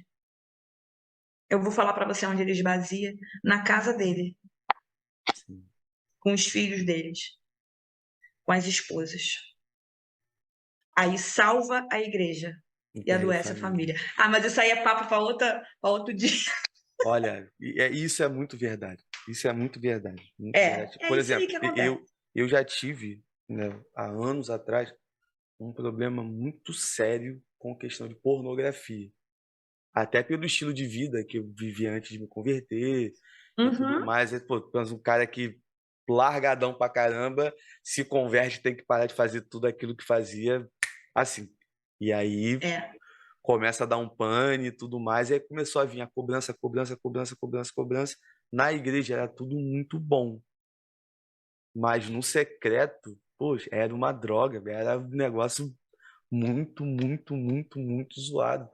Eu vou falar para você onde ele esvazia: na casa dele, Sim. com os filhos deles, com as esposas. Aí salva a igreja Em e terra de adoece a família. família. Ah, mas isso aí é papo para outro dia. Olha, isso é muito verdade. Isso é muito verdade. Muito verdade. É Por isso aí exemplo, que acontece. eu já tive, né, há anos atrás, um problema muito sério com questão de pornografia. Até pelo estilo de vida que eu vivi antes de me converter e tudo Uhum. mais. Pô, pensa um cara que largadão pra caramba, se converte, tem que parar de fazer tudo aquilo que fazia assim. E aí É. começa a dar um pane e tudo mais, e aí começou a vir a cobrança, cobrança, cobrança, cobrança, cobrança. Na igreja era tudo muito bom, mas no secreto, poxa, era uma droga, era um negócio muito, muito, muito, muito zoado.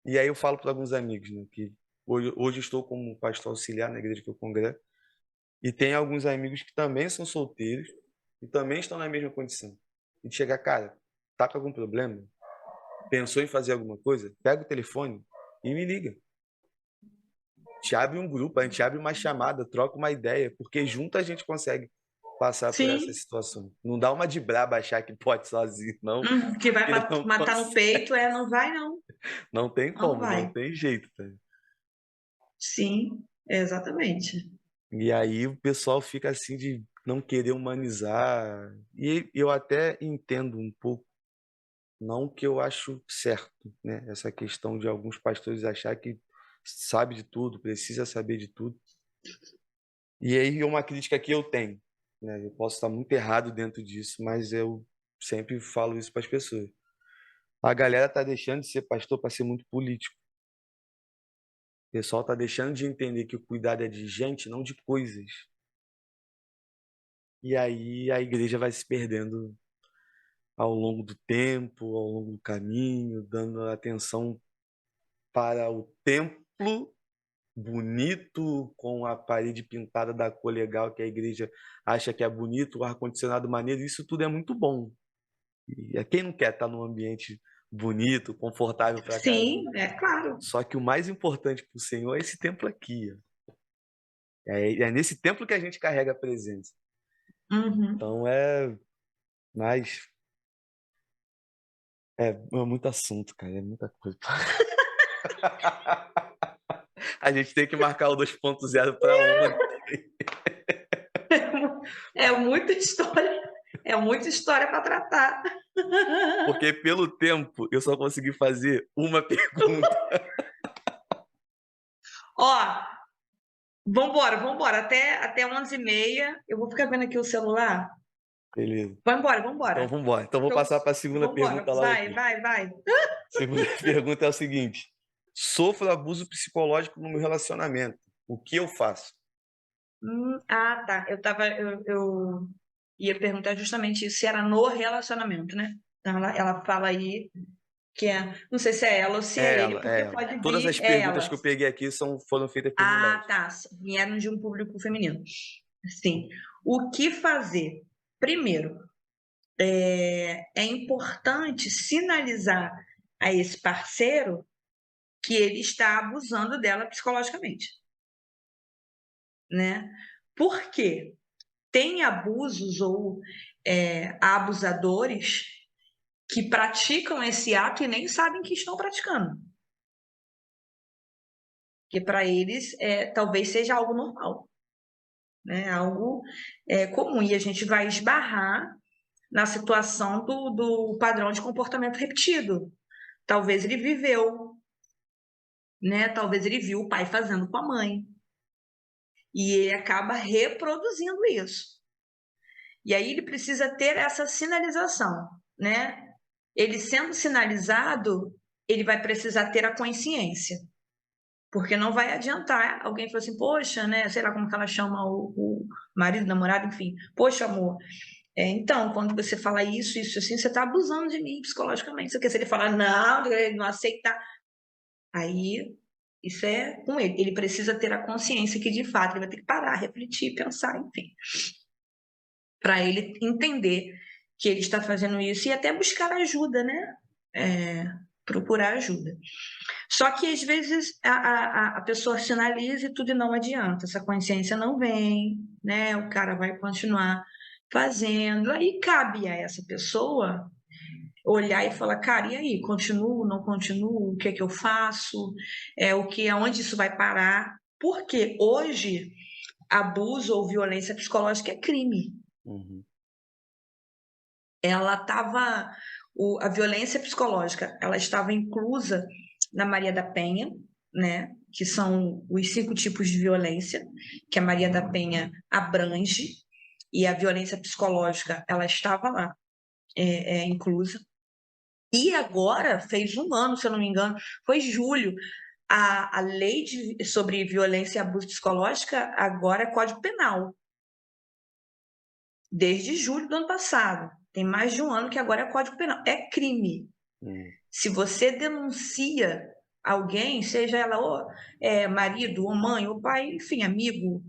E aí eu falo para alguns amigos, né, que hoje eu estou como pastor auxiliar na igreja que eu congrego, e tem alguns amigos que também são solteiros e também estão na mesma condição. E chega, cara, tá com algum problema? Pensou em fazer alguma coisa? Pega o telefone e me liga. A gente abre um grupo, a gente abre uma chamada, troca uma ideia, porque junto a gente consegue passar por essa Sim. situação. Não dá uma de braba achar que pode sozinho, não, Que vai que não matar no consegue. peito, não vai não. Não tem Não como, não vai. tem jeito, tá? Sim, exatamente. E aí o pessoal fica assim de não querer humanizar. E eu até entendo um pouco, não que eu acho certo, né? Essa questão de alguns pastores achar que sabe de tudo, precisa saber de tudo. E aí é uma crítica que eu tenho, né? Eu posso estar muito errado dentro disso, mas eu sempre falo isso para as pessoas. A galera tá deixando de ser pastor para ser muito político. O pessoal tá deixando de entender que o cuidado é de gente, não de coisas. E aí a igreja vai se perdendo ao longo do tempo, ao longo do caminho, dando atenção para o templo bonito, com a parede pintada da cor legal que a igreja acha que é bonito, o ar-condicionado maneiro, isso tudo é muito bom. E quem não quer estar num ambiente bonito, confortável pra caramba? Sim, é claro. Só que o mais importante para o Senhor é esse templo aqui. Ó. É nesse templo que a gente carrega a presença. Uhum. Então é mais. É muito assunto, cara, é muita coisa. A gente tem que marcar o 2.0 para ontem. É muita história para tratar. Porque pelo tempo eu só consegui fazer uma pergunta. Ó, vambora. Até 11h30. Eu vou ficar vendo aqui o celular. Beleza. Então Vambora. vamos embora. Então vou passar para a segunda Vambora. pergunta logo aqui. Vai. Segunda pergunta é o seguinte: sofro abuso psicológico no meu relacionamento. O que eu faço? Tá. Eu ia perguntar justamente isso, se era no relacionamento, né? Então, ela fala aí que é, não sei se é ela ou se É é ele, ela, é porque ela. pode Todas vir, as é perguntas ela. que eu peguei aqui foram feitas por mulheres. Tá, vieram de um público feminino. Sim. O que fazer? Primeiro, é importante sinalizar a esse parceiro que ele está abusando dela psicologicamente, né? Por quê? Tem abusos ou abusadores que praticam esse ato e nem sabem que estão praticando. Porque para eles talvez seja algo normal, né? Algo comum. E a gente vai esbarrar na situação do padrão de comportamento repetido. Talvez ele viveu, né? Talvez ele viu o pai fazendo com a mãe. E ele acaba reproduzindo isso. E aí ele precisa ter essa sinalização, né? Ele sendo sinalizado, ele vai precisar ter a consciência. Porque não vai adiantar alguém falar assim, poxa, né? Sei lá como que ela chama o marido, namorado, enfim. Poxa, amor, então, quando você fala isso assim, você está abusando de mim psicologicamente. Você quer se ele falar, não, ele não aceitar. Aí, isso é com ele. Ele precisa ter a consciência que, de fato, ele vai ter que parar, refletir, pensar, enfim. Para ele entender que ele está fazendo isso e até buscar ajuda, né? Procurar ajuda. Só que, às vezes, a pessoa sinaliza e tudo não adianta. Essa consciência não vem, né? O cara vai continuar fazendo. Aí cabe a essa pessoa olhar e falar, cara, e aí, continuo, não continuo? O que é que eu faço? Aonde isso vai parar? Porque hoje abuso ou violência psicológica é crime. Uhum. A violência psicológica, ela estava inclusa na Maria da Penha, né? Que são os 5 tipos de violência que a Maria da Penha abrange, e a violência psicológica, ela estava lá, inclusa. E agora, fez 1 ano, se eu não me engano, foi julho, a lei sobre violência e abuso psicológica agora é Código Penal. Desde julho do ano passado. Tem mais de 1 ano que agora é Código Penal. É crime. Se você denuncia alguém, seja ela marido, ou mãe, ou pai, enfim, amigo,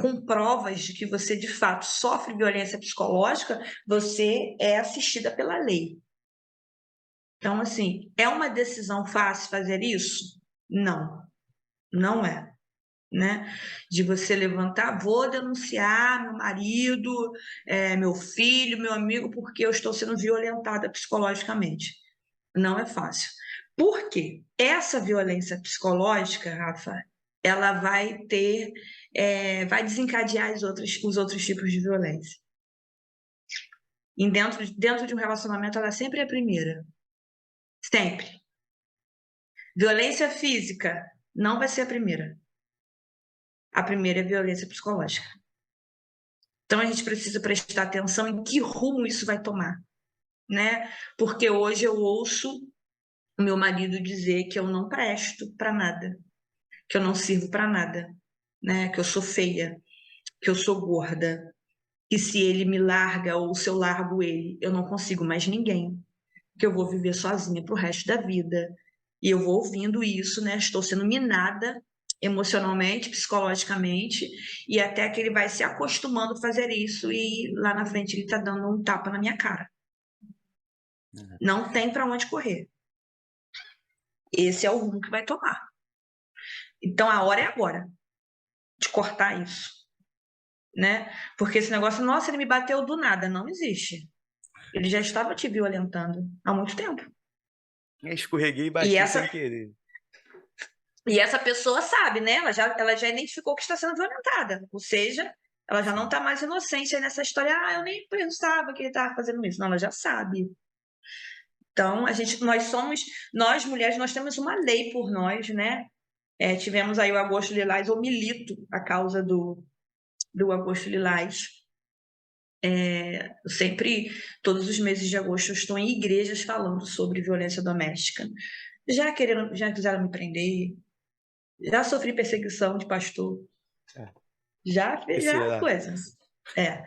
com provas de que você de fato sofre violência psicológica, você é assistida pela lei. Então, assim, é uma decisão fácil fazer isso? Não, não é. Né? De você levantar, vou denunciar meu marido, meu filho, meu amigo, porque eu estou sendo violentada psicologicamente. Não é fácil. Por quê? Essa violência psicológica, Rafa, ela vai desencadear os outros tipos de violência. E dentro de um relacionamento, ela sempre é a primeira. Sempre. Violência física não vai ser a primeira. A primeira é a violência psicológica. Então a gente precisa prestar atenção em que rumo isso vai tomar, né? Porque hoje eu ouço o meu marido dizer que eu não presto para nada, que eu não sirvo para nada, né? Que eu sou feia, que eu sou gorda, que se ele me larga ou se eu largo ele, eu não consigo mais ninguém, que eu vou viver sozinha pro resto da vida. E eu vou ouvindo isso, né? Estou sendo minada emocionalmente, psicologicamente, e até que ele vai se acostumando a fazer isso e lá na frente ele está dando um tapa na minha cara. Não tem para onde correr. Esse é o rumo que vai tomar. Então a hora é agora de cortar isso, né? Porque esse negócio, nossa, ele me bateu do nada, não existe. Ele já estava te violentando há muito tempo. Escorreguei e E bati sem essa, querer. e essa pessoa sabe, né? Ela já identificou que está sendo violentada. Ou seja, ela já não Sim. está mais inocente aí nessa história. Ah, eu nem pensava que ele estava fazendo isso. Não, ela já sabe. Então, nós mulheres, nós temos uma lei por nós, né? Tivemos aí o Agosto Lilás, eu milito a causa do Agosto Lilás. Eu sempre, todos os meses de agosto, eu estou em igrejas falando sobre violência doméstica. Já quiseram me prender, já sofri perseguição de pastor, É. já Que fiz já será? coisa. É,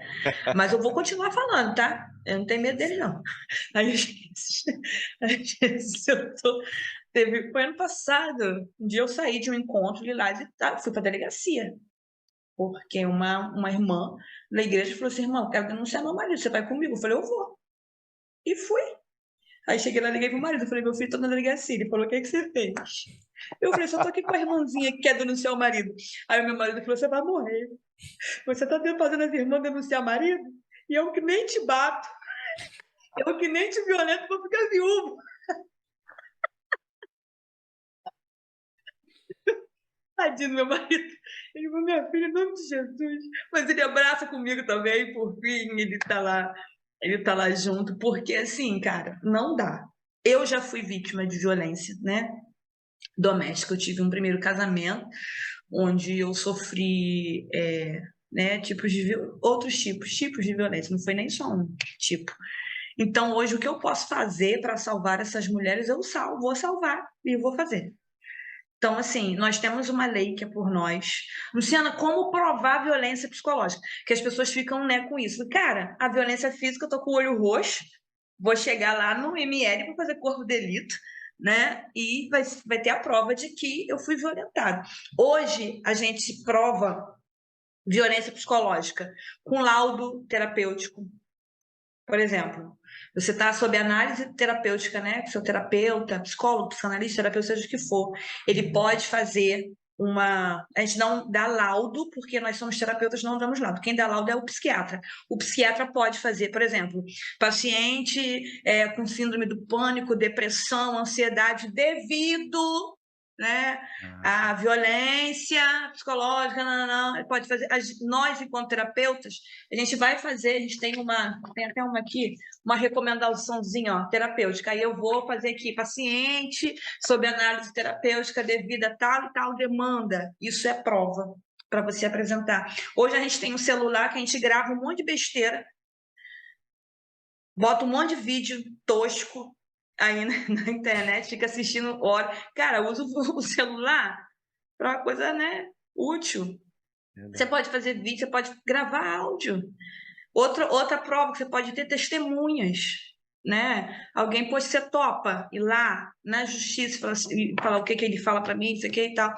mas eu vou continuar falando, tá? Eu não tenho medo dele, não. Às vezes foi ano passado, um dia eu saí de um encontro de lá e fui para a delegacia, porque uma irmã da igreja falou assim: irmão, eu quero denunciar meu marido, você vai comigo? Eu falei: eu vou. E fui. Aí cheguei lá, liguei pro marido, falei: meu filho tá na delegacia. Ele falou: o que é que você fez? Eu falei: só tô aqui com a irmãzinha que quer denunciar o marido. Aí o meu marido falou: você vai morrer. Você tá fazendo as irmãs denunciar o marido? E eu que nem te bato, eu que nem te violento, vou ficar viúvo. Tadinho do meu marido. Ele falou: minha filha, em nome de Jesus. Mas ele abraça comigo também, por fim, ele tá lá junto, porque assim, cara, não dá. Eu já fui vítima de violência, né? Doméstica. Eu tive um primeiro casamento onde eu sofri, né, outros tipos de violência. Não foi nem só um tipo. Então, hoje, o que eu posso fazer para salvar essas mulheres, vou salvar e vou fazer. Então, assim, nós temos uma lei que é por nós. Luciana, como provar violência psicológica? Que as pessoas ficam, né, com isso. Cara, a violência física, eu tô com o olho roxo, vou chegar lá no ML para fazer corpo de delito, né? E vai ter a prova de que eu fui violentada. Hoje, a gente prova violência psicológica com laudo terapêutico. Por exemplo, você está sob análise terapêutica, né? Seu terapeuta, psicólogo, psicanalista, terapeuta, seja o que for, ele pode fazer uma. A gente não dá laudo, porque nós somos terapeutas, não damos laudo. Quem dá laudo é o psiquiatra. O psiquiatra pode fazer, por exemplo, paciente com síndrome do pânico, depressão, ansiedade, devido, né, Ah, à tá. violência psicológica, não, ele pode fazer. Nós, enquanto terapeutas, a gente vai fazer, a gente tem até uma aqui, uma recomendaçãozinha, ó, terapêutica. Aí eu vou fazer aqui, paciente sob análise terapêutica devido a tal e tal demanda. Isso é prova para você apresentar. Hoje a gente tem um celular que a gente grava um monte de besteira, bota um monte de vídeo tosco aí na internet, fica assistindo hora. Cara, usa o celular para uma coisa, né, útil. Você Verdade. pode fazer vídeo, você pode gravar áudio. Outra prova que você pode ter testemunhas, né? Alguém, poxa, você topa ir lá na justiça e falar o que ele fala para mim, isso aqui e tal.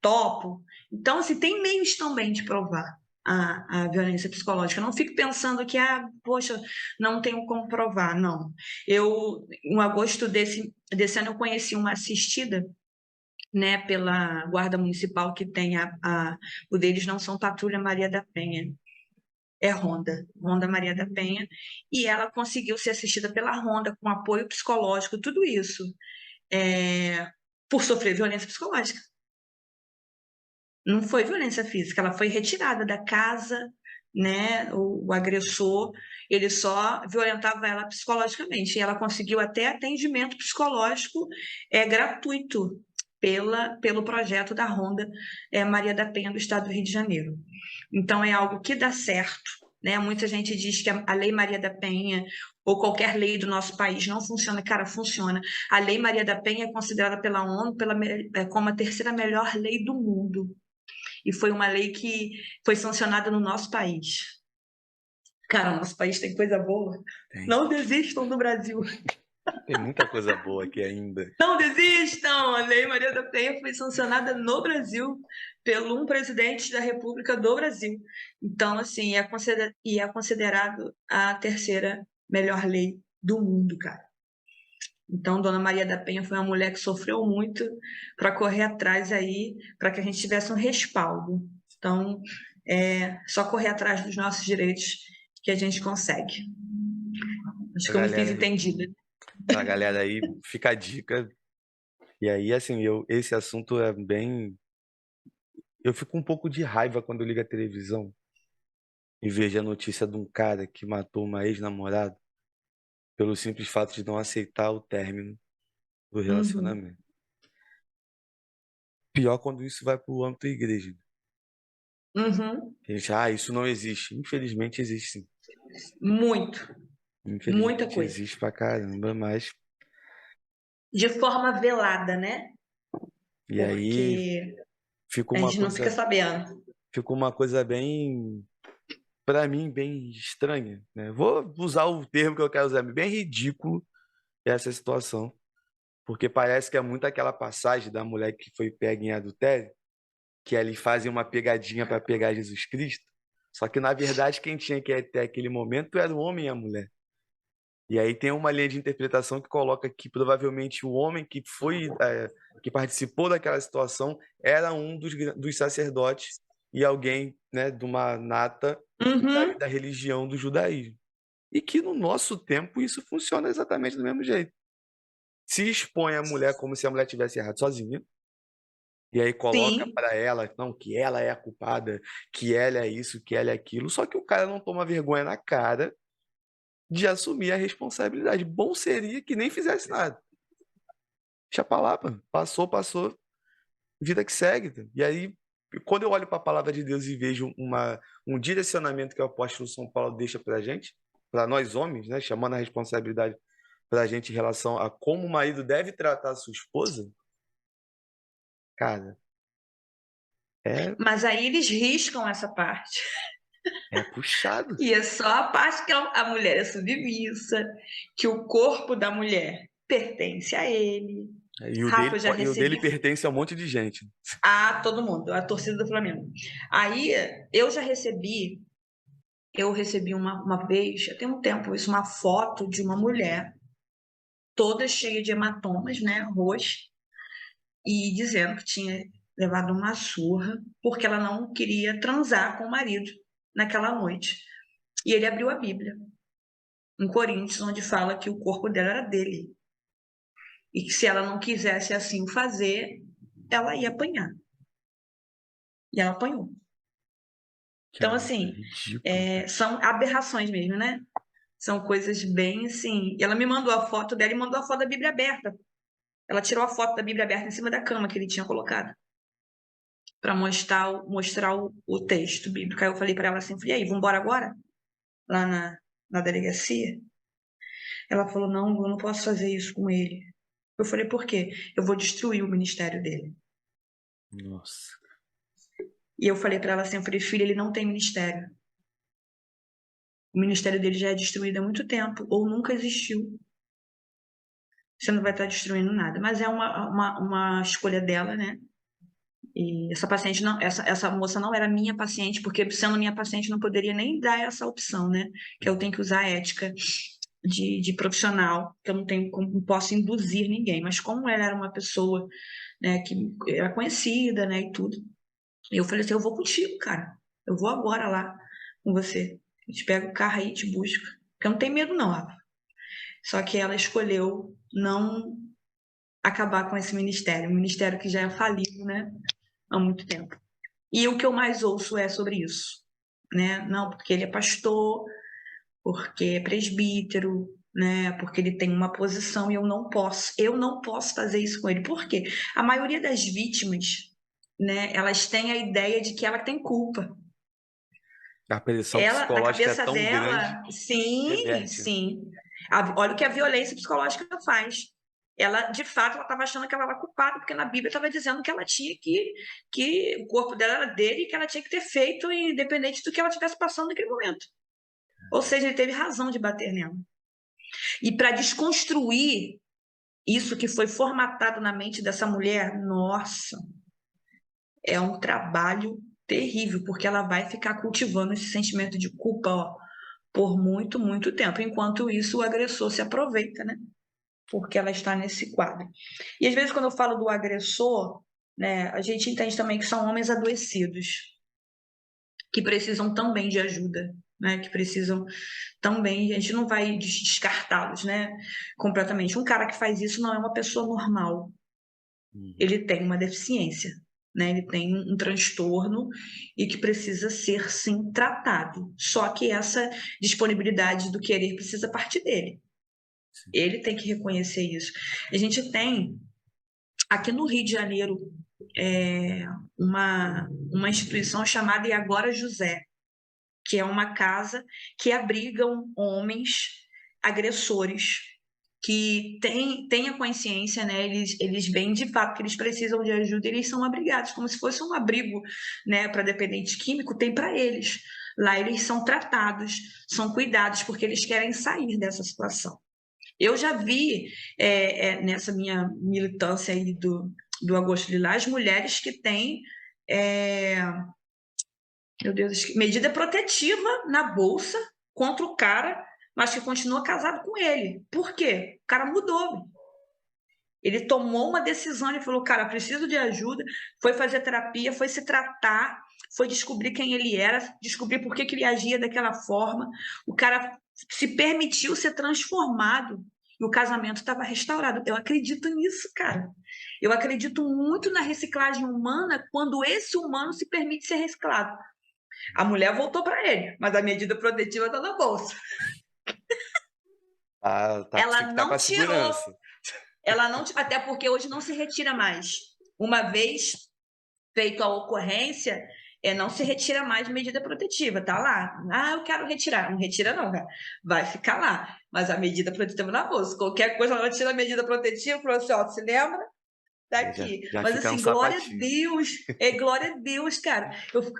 Topo. Então, assim, tem meios também de provar a violência psicológica. Não fique pensando que, poxa, não tenho como provar. Não. Em agosto desse ano, eu conheci uma assistida, né, pela Guarda Municipal, que tem o deles não são Patrulha Maria da Penha, é Ronda Maria da Penha, e ela conseguiu ser assistida pela Ronda com apoio psicológico, tudo isso por sofrer violência psicológica. Não foi violência física, ela foi retirada da casa, né? O agressor, ele só violentava ela psicologicamente, e ela conseguiu até atendimento psicológico gratuito pelo projeto da Ronda Maria da Penha do Estado do Rio de Janeiro. Então, é algo que dá certo, né? Muita gente diz que a Lei Maria da Penha ou qualquer lei do nosso país não funciona. Cara, funciona. A Lei Maria da Penha é considerada pela ONU como a terceira melhor lei do mundo. E foi uma lei que foi sancionada no nosso país. Cara, o nosso país tem coisa boa. Tem. Não desistam do Brasil. Tem muita coisa boa aqui ainda. Não desistam! A Lei Maria da Penha foi sancionada no Brasil pelo um presidente da República do Brasil. Então, assim, é considerado a terceira melhor lei do mundo, cara. Então, Dona Maria da Penha foi uma mulher que sofreu muito para correr atrás aí, para que a gente tivesse um respaldo. Então, só correr atrás dos nossos direitos que a gente consegue. Acho A que eu me fiz galera, entendida. Pra galera aí, fica a dica. E aí, assim, esse assunto é bem. Eu fico um pouco de raiva quando eu ligo a televisão e vejo a notícia de um cara que matou uma ex-namorada pelo simples fato de não aceitar o término do Uhum, relacionamento. Pior quando isso vai pro âmbito da igreja. uhum. A gente, isso não existe. Infelizmente existe sim. Muito, muita Infelizmente coisa. existe pra caramba, mas. De forma velada, né? E aí Porque ficou a uma gente não fica coisa, sabendo. ficou uma coisa bem, pra mim, bem estranha, né? Vou usar o termo que eu quero usar, bem ridículo essa situação. Porque parece que é muito aquela passagem da mulher que foi pega em adultério, que eles fazem uma pegadinha para pegar Jesus Cristo. Só que, na verdade, quem tinha que ir até aquele momento era o homem e a mulher. E aí tem uma linha de interpretação que coloca que provavelmente o homem que que participou daquela situação era um dos sacerdotes e alguém, né, de uma nata Uhum, da religião do judaísmo. E que no nosso tempo isso funciona exatamente do mesmo jeito. Se expõe a mulher como se a mulher tivesse errado sozinha, e aí coloca sim. para ela, não, que ela é a culpada, que ela é isso, que ela é aquilo, só que o cara não toma vergonha na cara de assumir a responsabilidade. Bom seria que nem fizesse nada. Deixa pra lá, pô. Passou, passou, vida que segue. Tá? E aí, quando eu olho para a palavra de Deus e vejo um direcionamento que o apóstolo São Paulo deixa pra gente, para nós homens, né, chamando a responsabilidade pra gente em relação a como o marido deve tratar a sua esposa, cara, é, Mas aí eles riscam essa parte. é puxado. E é só a parte que a mulher é submissa, que o corpo da mulher pertence a ele. Rafa, eu já E o dele recebi pertence a um monte de gente. a todo mundo, a torcida do Flamengo. Aí eu já recebi, eu recebi uma vez, já tem um tempo isso, uma foto de uma mulher toda cheia de hematomas, né, roxa, e dizendo que tinha levado uma surra porque ela não queria transar com o marido naquela noite. E ele abriu a Bíblia, em Coríntios, onde fala que o corpo dela era dele. E que se ela não quisesse assim o fazer, ela ia apanhar. E ela apanhou. Então, Cara, é assim, ridículo, cara. são aberrações mesmo, né? São coisas bem assim. E ela me mandou a foto dela e mandou a foto da Bíblia aberta. Ela tirou a foto da Bíblia aberta em cima da cama que ele tinha colocado para mostrar o texto bíblico. Aí eu falei para ela assim: e aí, vamos embora agora? Lá na delegacia? Ela falou: não, eu não posso fazer isso com ele. Eu falei: por quê? Eu vou destruir o ministério dele. Nossa. E eu falei para ela assim: eu falei, filha, ele não tem ministério. O ministério dele já é destruído há muito tempo, ou nunca existiu. Você não vai estar destruindo nada. Mas é uma escolha dela, né? E essa paciente não, essa moça não era minha paciente, porque sendo minha paciente não poderia nem dar essa opção, né? Que eu tenho que usar a ética de profissional, que eu não tenho como posso induzir ninguém. Mas como ela era uma pessoa, né, que era conhecida, né, e tudo, eu falei assim, eu vou contigo, cara. Eu vou agora lá com você. A gente pega o carro aí e te busca. Porque eu não tenho medo, não, Rafa. Só que ela escolheu não acabar com esse ministério, um ministério que já é falido, né, há muito tempo. E o que eu mais ouço é sobre isso, né? Não, porque ele é pastor, porque é presbítero, né? Porque ele tem uma posição e eu não posso fazer isso com ele. Por quê? A maioria das vítimas, né, elas têm a ideia de que ela tem culpa. A pressão Ela, na psicológica é cabeça tão grande dela, que sim, reverte. sim. Olha o que a violência psicológica faz. Ela, de fato, ela estava achando que ela era culpada, porque na Bíblia estava dizendo que ela tinha que o corpo dela era dele e que ela tinha que ter feito, independente do que ela estivesse passando naquele momento. Ou seja, ele teve razão de bater nela. E para desconstruir isso que foi formatado na mente dessa mulher, nossa, é um trabalho terrível, porque ela vai ficar cultivando esse sentimento de culpa, ó, por muito, muito tempo. Enquanto isso, o agressor se aproveita, né? Porque ela está nesse quadro. E às vezes, quando eu falo do agressor, né, a gente entende também que são homens adoecidos, que precisam também de ajuda. né, que precisam também, a gente não vai descartá-los, né, completamente. Um cara que faz isso não é uma pessoa normal, ele tem uma deficiência, né, ele tem um transtorno e que precisa ser, sim, tratado. Só que essa disponibilidade do querer precisa partir dele. Ele tem que reconhecer isso. A gente tem, aqui no Rio de Janeiro, uma instituição chamada E Agora José, que é uma casa que abrigam homens agressores que têm a consciência, né? Eles veem de fato que eles precisam de ajuda, e eles são abrigados, como se fosse um abrigo, né, para dependente químico, tem para eles. Lá eles são tratados, são cuidados, porque eles querem sair dessa situação. Eu já vi, nessa minha militância aí do Agosto Lilás, mulheres que têm, meu Deus, medida protetiva na bolsa contra o cara, mas que continua casado com ele. Por quê? O cara mudou. Ele tomou uma decisão e falou, cara, preciso de ajuda, foi fazer terapia, foi se tratar, foi descobrir quem ele era, descobrir por que ele agia daquela forma. O cara se permitiu ser transformado e o casamento estava restaurado. Eu acredito nisso, cara. Eu acredito muito na reciclagem humana quando esse humano se permite ser reciclado. A mulher voltou para ele, mas a medida protetiva está na bolsa. Você que Ela tá com não a tirou, segurança. até porque hoje não se retira mais. Uma vez feito a ocorrência, não se retira mais medida protetiva, tá lá. Ah, eu quero retirar. Não retira não, cara. Vai ficar lá. Mas a medida protetiva na bolsa. Qualquer coisa, ela tira a medida protetiva, falou assim, ó, se lembra? Tá aqui. Já Mas fica um assim, glória a sapatinho. Deus. Glória a Deus, cara.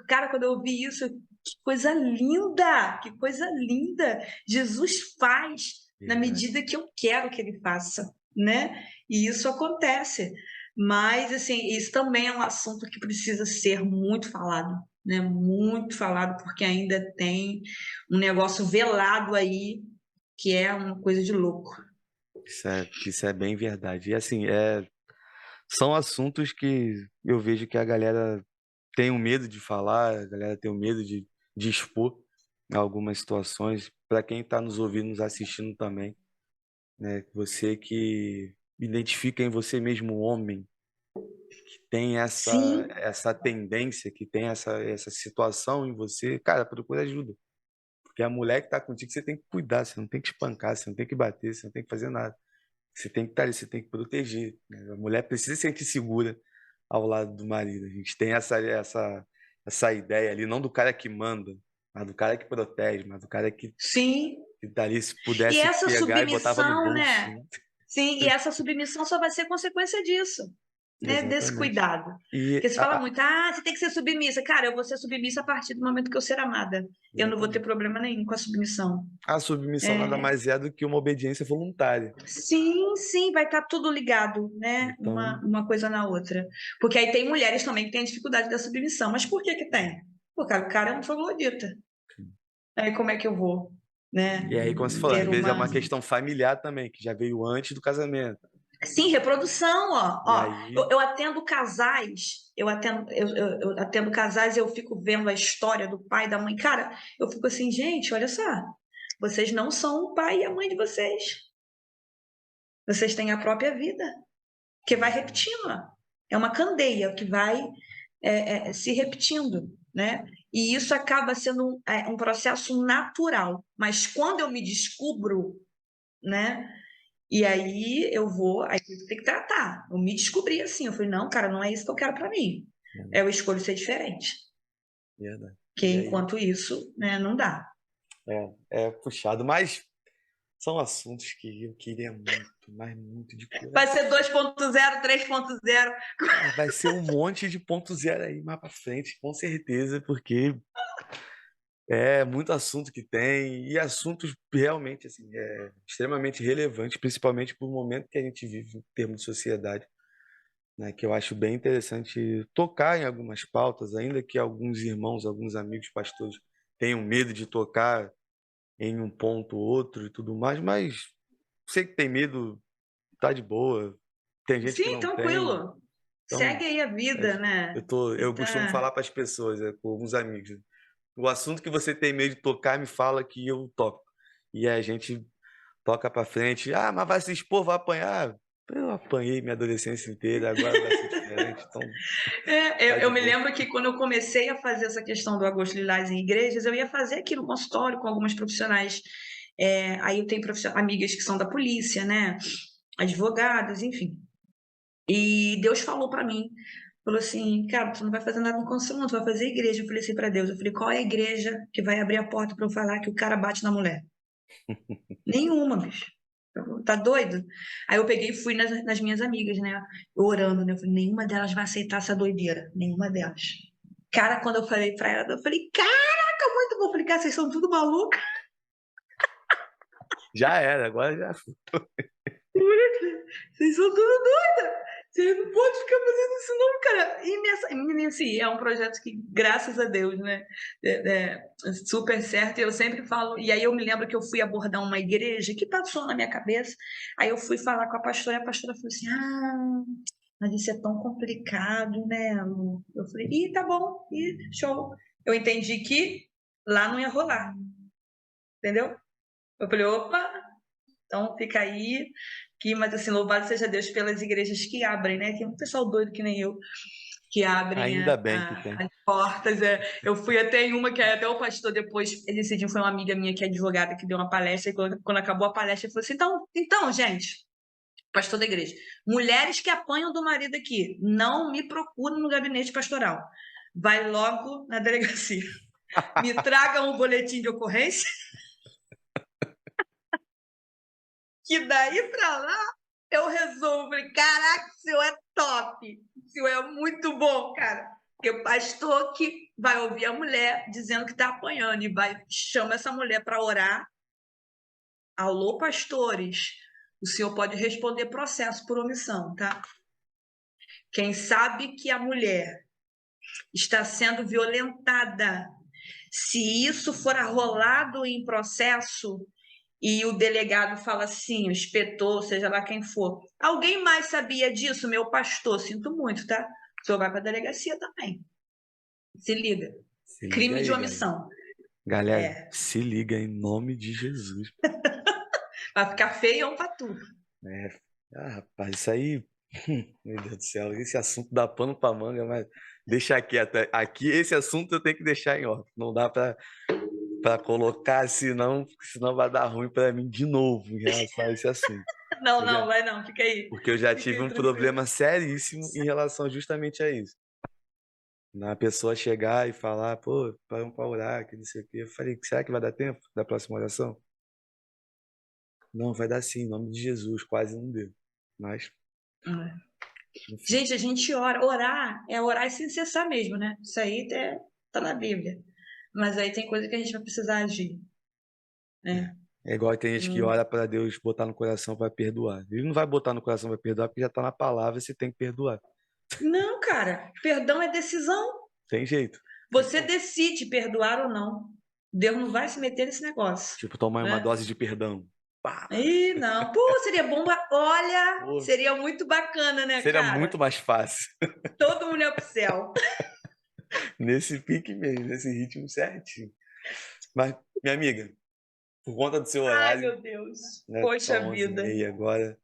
Cara, quando eu vi isso, que coisa linda! Que coisa linda! Jesus faz na Verdade. medida que eu quero que ele faça, né? E isso acontece. Mas, assim, isso também é um assunto que precisa ser muito falado, né? Muito falado, porque ainda tem um negócio velado aí que é uma coisa de louco. Isso é bem verdade. E assim, são assuntos que eu vejo que a galera tem um medo de falar, a galera tem um medo de expor algumas situações. Para quem está nos ouvindo, nos assistindo também, né? Você que identifica em você mesmo um homem que tem Sim, essa tendência, que tem essa situação em você, cara, procura ajuda. Porque a mulher que está contigo, você tem que cuidar, você não tem que espancar, você não tem que bater, você não tem que fazer nada. Você tem que estar ali, você tem que proteger, né? A mulher precisa se sentir segura ao lado do marido. A gente tem essa ideia ali, não do cara que manda, mas do cara que protege, mas do cara sim. que dali, se E pudesse essa pegar e botava no submissão, bolso, né? né? Sim, e essa submissão só vai ser consequência disso, né? Desse Exatamente. cuidado. Porque E se fala muito, você tem que ser submissa. Cara, eu vou ser submissa a partir do momento que eu ser amada. Eu não vou ter exatamente. problema nenhum com a submissão. A submissão nada É, mais é do que uma obediência voluntária. sim, sim, vai estar tudo ligado, né? Então, Uma coisa na outra. Porque aí tem mulheres também que têm dificuldade da submissão. Mas por que que tem? Pô, cara, o cara é um troglodita. Aí como é que eu vou, né? e aí, como você falou, às Ter vezes é uma. uma questão familiar também, que já veio antes do casamento. Sim, reprodução, ó. E Ó, aí, eu atendo casais, eu atendo casais e eu fico vendo a história do pai e da mãe. Cara, eu fico assim, gente, olha só, vocês não são o pai e a mãe de vocês. Vocês têm a própria vida, que vai repetindo. Ó. É uma candeia que vai se repetindo, né? E isso acaba sendo um processo natural. Mas quando eu me descubro, né? E aí aí eu tenho que tratar. Eu me descobri assim, eu falei, não, cara, não é isso que eu quero para mim. Eu escolho ser diferente. verdade. Que E aí, enquanto isso, né, não dá. é puxado, mas são assuntos que eu queria muito, mas muito de Vai coração. ser 2.0, 3.0. Vai ser um monte de ponto zero aí mais pra frente, com certeza, porque é muito assunto que tem e assuntos realmente assim, extremamente relevantes, principalmente para o momento que a gente vive em termos de sociedade, né? Que eu acho bem interessante tocar em algumas pautas, ainda que alguns irmãos, alguns amigos pastores tenham medo de tocar em um ponto ou outro e tudo mais, mas você que tem medo, tá de boa. Tem gente que Sim, não tem. tranquilo. Então, Segue aí a é, vida, né? eu Você costumo tá... falar para as pessoas, com alguns amigos, né? O assunto que você tem medo de tocar, me fala que eu toco. E aí a gente toca pra frente. Ah, mas vai se expor, vai apanhar. Eu apanhei minha adolescência inteira, agora vai ser diferente, então tá Eu de me boa. lembro que quando eu comecei a fazer essa questão do Agosto Lilás em igrejas, eu ia fazer aqui no consultório com algumas profissionais. Aí eu tenho amigas que são da polícia, né? Advogadas, enfim. E Deus falou para mim, falou assim, cara, tu não vai fazer nada no consultório, não, tu vai fazer igreja. Eu falei assim para Deus, eu falei, qual é a igreja que vai abrir a porta para eu falar que o cara bate na mulher? Nenhuma, bicho. Tá doido? Aí eu peguei e fui nas minhas amigas, né? Orando, né? Eu falei, nenhuma delas vai aceitar essa doideira. Nenhuma delas. Cara, quando eu falei pra ela, eu falei, caraca, muito bom. Eu falei, cara, vocês são tudo malucas. Já era, agora já. Vocês são tudo doida. Vocês não podem ficar fazendo isso não, cara. E assim, é um projeto que, graças a Deus, né? Super certo. E eu sempre falo... E aí eu me lembro que eu fui abordar uma igreja que passou na minha cabeça. Aí eu fui falar com a pastora e a pastora falou assim, mas isso é tão complicado, né, Lu? Eu falei, tá bom, show. Eu entendi que lá não ia rolar, entendeu? Eu falei, opa, então fica aí, mas assim, louvado seja Deus pelas igrejas que abrem, né? Tem um pessoal doido que nem eu, que abrem Ainda bem que tem. as portas. Eu fui até em uma que até o pastor depois, ele decidiu, foi uma amiga minha que é advogada, que deu uma palestra, e quando acabou a palestra, ele falou assim, então, gente, pastor da igreja, mulheres que apanham do marido aqui, não me procurem no gabinete pastoral. Vai logo na delegacia. Me tragam um boletim de ocorrência, que daí pra lá eu resolvo. Falei, caraca, o senhor é top. O senhor é muito bom, cara. Porque o pastor que vai ouvir a mulher dizendo que tá apanhando e chama essa mulher para orar. Alô, pastores, o senhor pode responder processo por omissão, tá? Quem sabe que a mulher está sendo violentada, se isso for arrolado em processo e o delegado fala assim, o inspetor, seja lá quem for, alguém mais sabia disso? Meu pastor, sinto muito, tá? O senhor vai para a delegacia também. Se liga. Se liga Crime de aí, galera. omissão. Galera, se liga em nome de Jesus. Vai ficar feião para tudo. Rapaz, isso aí, meu Deus do céu, esse assunto dá pano pra manga, mas deixa quieto. Aqui, esse assunto eu tenho que deixar em ordem. Não dá pra colocar, senão vai dar ruim pra mim de novo em relação a esse assunto. Não, Eu já- vai não, fica aí. Porque eu já Fica tive aí um tranquilo. problema seríssimo em relação justamente a isso. Na pessoa chegar e falar, pô, vamos pra orar, que não sei o quê. Eu falei, será que vai dar tempo da próxima oração? Não, vai dar sim, em nome de Jesus, quase não deu. Mas, enfim. Gente, a gente ora. Orar é orar sem cessar mesmo, né? Isso aí tá na Bíblia. Mas aí tem coisa que a gente vai precisar agir, né? É igual tem gente que ora para Deus botar no coração para perdoar. Ele não vai botar no coração para perdoar porque já tá na palavra, você tem que perdoar. Não, cara. Perdão é decisão. Tem jeito. Você decide perdoar ou não. Deus não vai se meter nesse negócio, Tipo, tomar uma né? dose de perdão. Pá! Ih, não. Pô, seria bom. Olha, Pô, seria muito bacana, né, seria cara? muito mais fácil. Todo mundo ia pro céu. Nesse pique mesmo, nesse ritmo certinho. Mas, minha amiga, por conta do seu Ai, horário, meu Deus. né? Poxa São vida. 11h30 agora.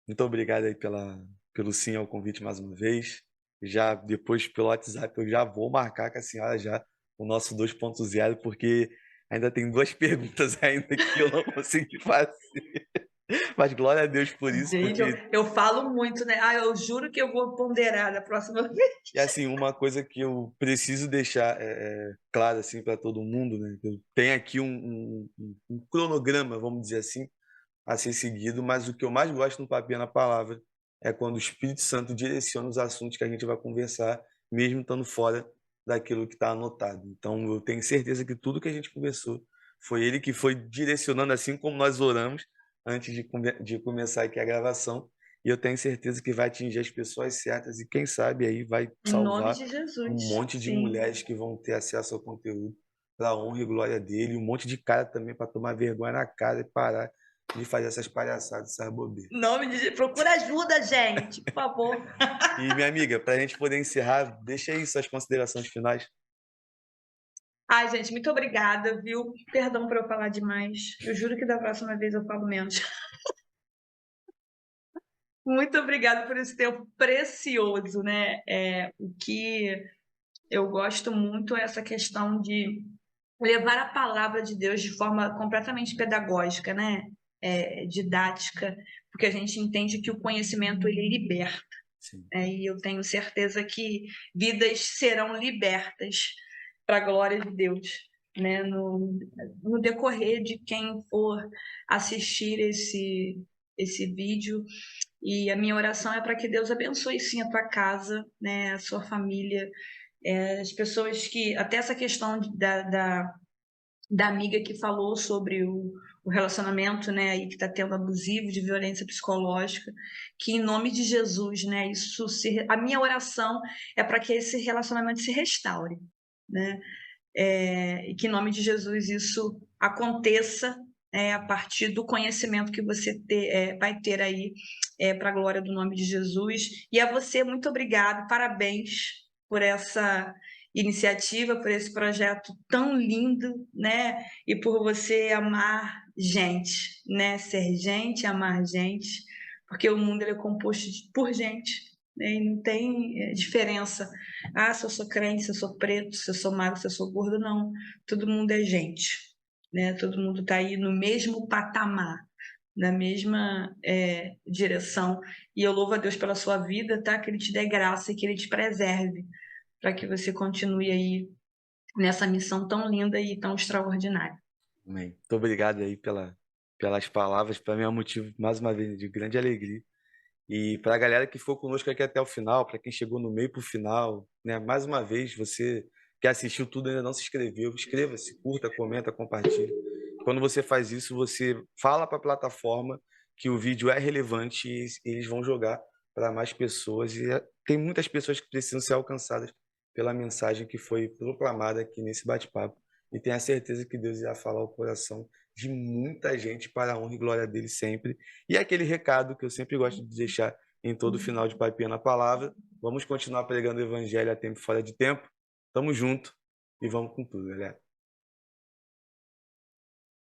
Muito obrigado aí pelo sim ao convite mais uma vez. Já depois pelo WhatsApp eu já vou marcar com a senhora já o nosso 2.0, porque ainda tem duas perguntas ainda que eu não consegui fazer. Mas glória a Deus por isso, Gente, porque eu falo muito, né? Eu juro que eu vou ponderar da próxima vez. é assim, uma coisa que eu preciso deixar claro assim para todo mundo, né? Eu tenho aqui um cronograma, vamos dizer assim, a ser seguido, mas o que eu mais gosto no Papinha na Palavra é quando o Espírito Santo direciona os assuntos que a gente vai conversar, mesmo estando fora daquilo que está anotado. Então, eu tenho certeza que tudo que a gente conversou foi ele que foi direcionando, assim como nós oramos antes de começar aqui a gravação. E eu tenho certeza que vai atingir as pessoas certas e, quem sabe, aí vai Em nome salvar de um Jesus. monte de Sim. mulheres que vão ter acesso ao conteúdo para a honra e glória dele, e um monte de cara também para tomar vergonha na cara e parar de fazer essas palhaçadas, essas bobeiras. Em nome de Jesus. Procura ajuda, gente, por favor. E, minha amiga, para a gente poder encerrar, deixa aí suas considerações finais. Ai, gente, muito obrigada, viu? Perdão por eu falar demais. Eu juro que da próxima vez eu falo menos. Muito obrigada por esse tempo precioso, né? O que eu gosto muito é essa questão de levar a palavra de Deus de forma completamente pedagógica, né? Didática, porque a gente entende que o conhecimento ele liberta. Sim. E eu tenho certeza que vidas serão libertas para a glória de Deus, né? No decorrer de quem for assistir esse vídeo. E a minha oração é para que Deus abençoe sim a tua casa, né? A sua família, as pessoas que. Até essa questão da amiga que falou sobre o relacionamento, né, aí que está tendo abusivo, de violência psicológica, que em nome de Jesus, né, a minha oração é para que esse relacionamento se restaure, né, e que em nome de Jesus isso aconteça a partir do conhecimento que você vai ter aí para a glória do nome de Jesus. E a você, muito obrigado, parabéns por essa iniciativa, por esse projeto tão lindo, né? E por você amar gente, né? Ser gente, amar gente, porque o mundo ele é composto por gente, né? E não tem diferença. Ah, se eu sou crente, se eu sou preto, se eu sou magro, se eu sou gordo, não. Todo mundo é gente, né? Todo mundo está aí no mesmo patamar, na mesma direção. E eu louvo a Deus pela sua vida, tá? Que Ele te dê graça e que Ele te preserve, para que você continue aí nessa missão tão linda e tão extraordinária. Amém. Muito obrigado aí pelas palavras. Para mim é um motivo, mais uma vez, de grande alegria. E para a galera que ficou conosco aqui até o final, para quem chegou no meio para o final, né? Mais uma vez, você que assistiu tudo e ainda não se inscreveu, inscreva-se, curta, comenta, compartilha. Quando você faz isso, você fala para a plataforma que o vídeo é relevante e eles vão jogar para mais pessoas. E tem muitas pessoas que precisam ser alcançadas pela mensagem que foi proclamada aqui nesse bate-papo. E tenho a certeza que Deus irá falar ao coração de muita gente para a honra e glória dele sempre. E aquele recado que eu sempre gosto de deixar em todo final de Papinha na Palavra: vamos continuar pregando o evangelho a tempo e fora de tempo. Tamo junto e vamos com tudo, galera.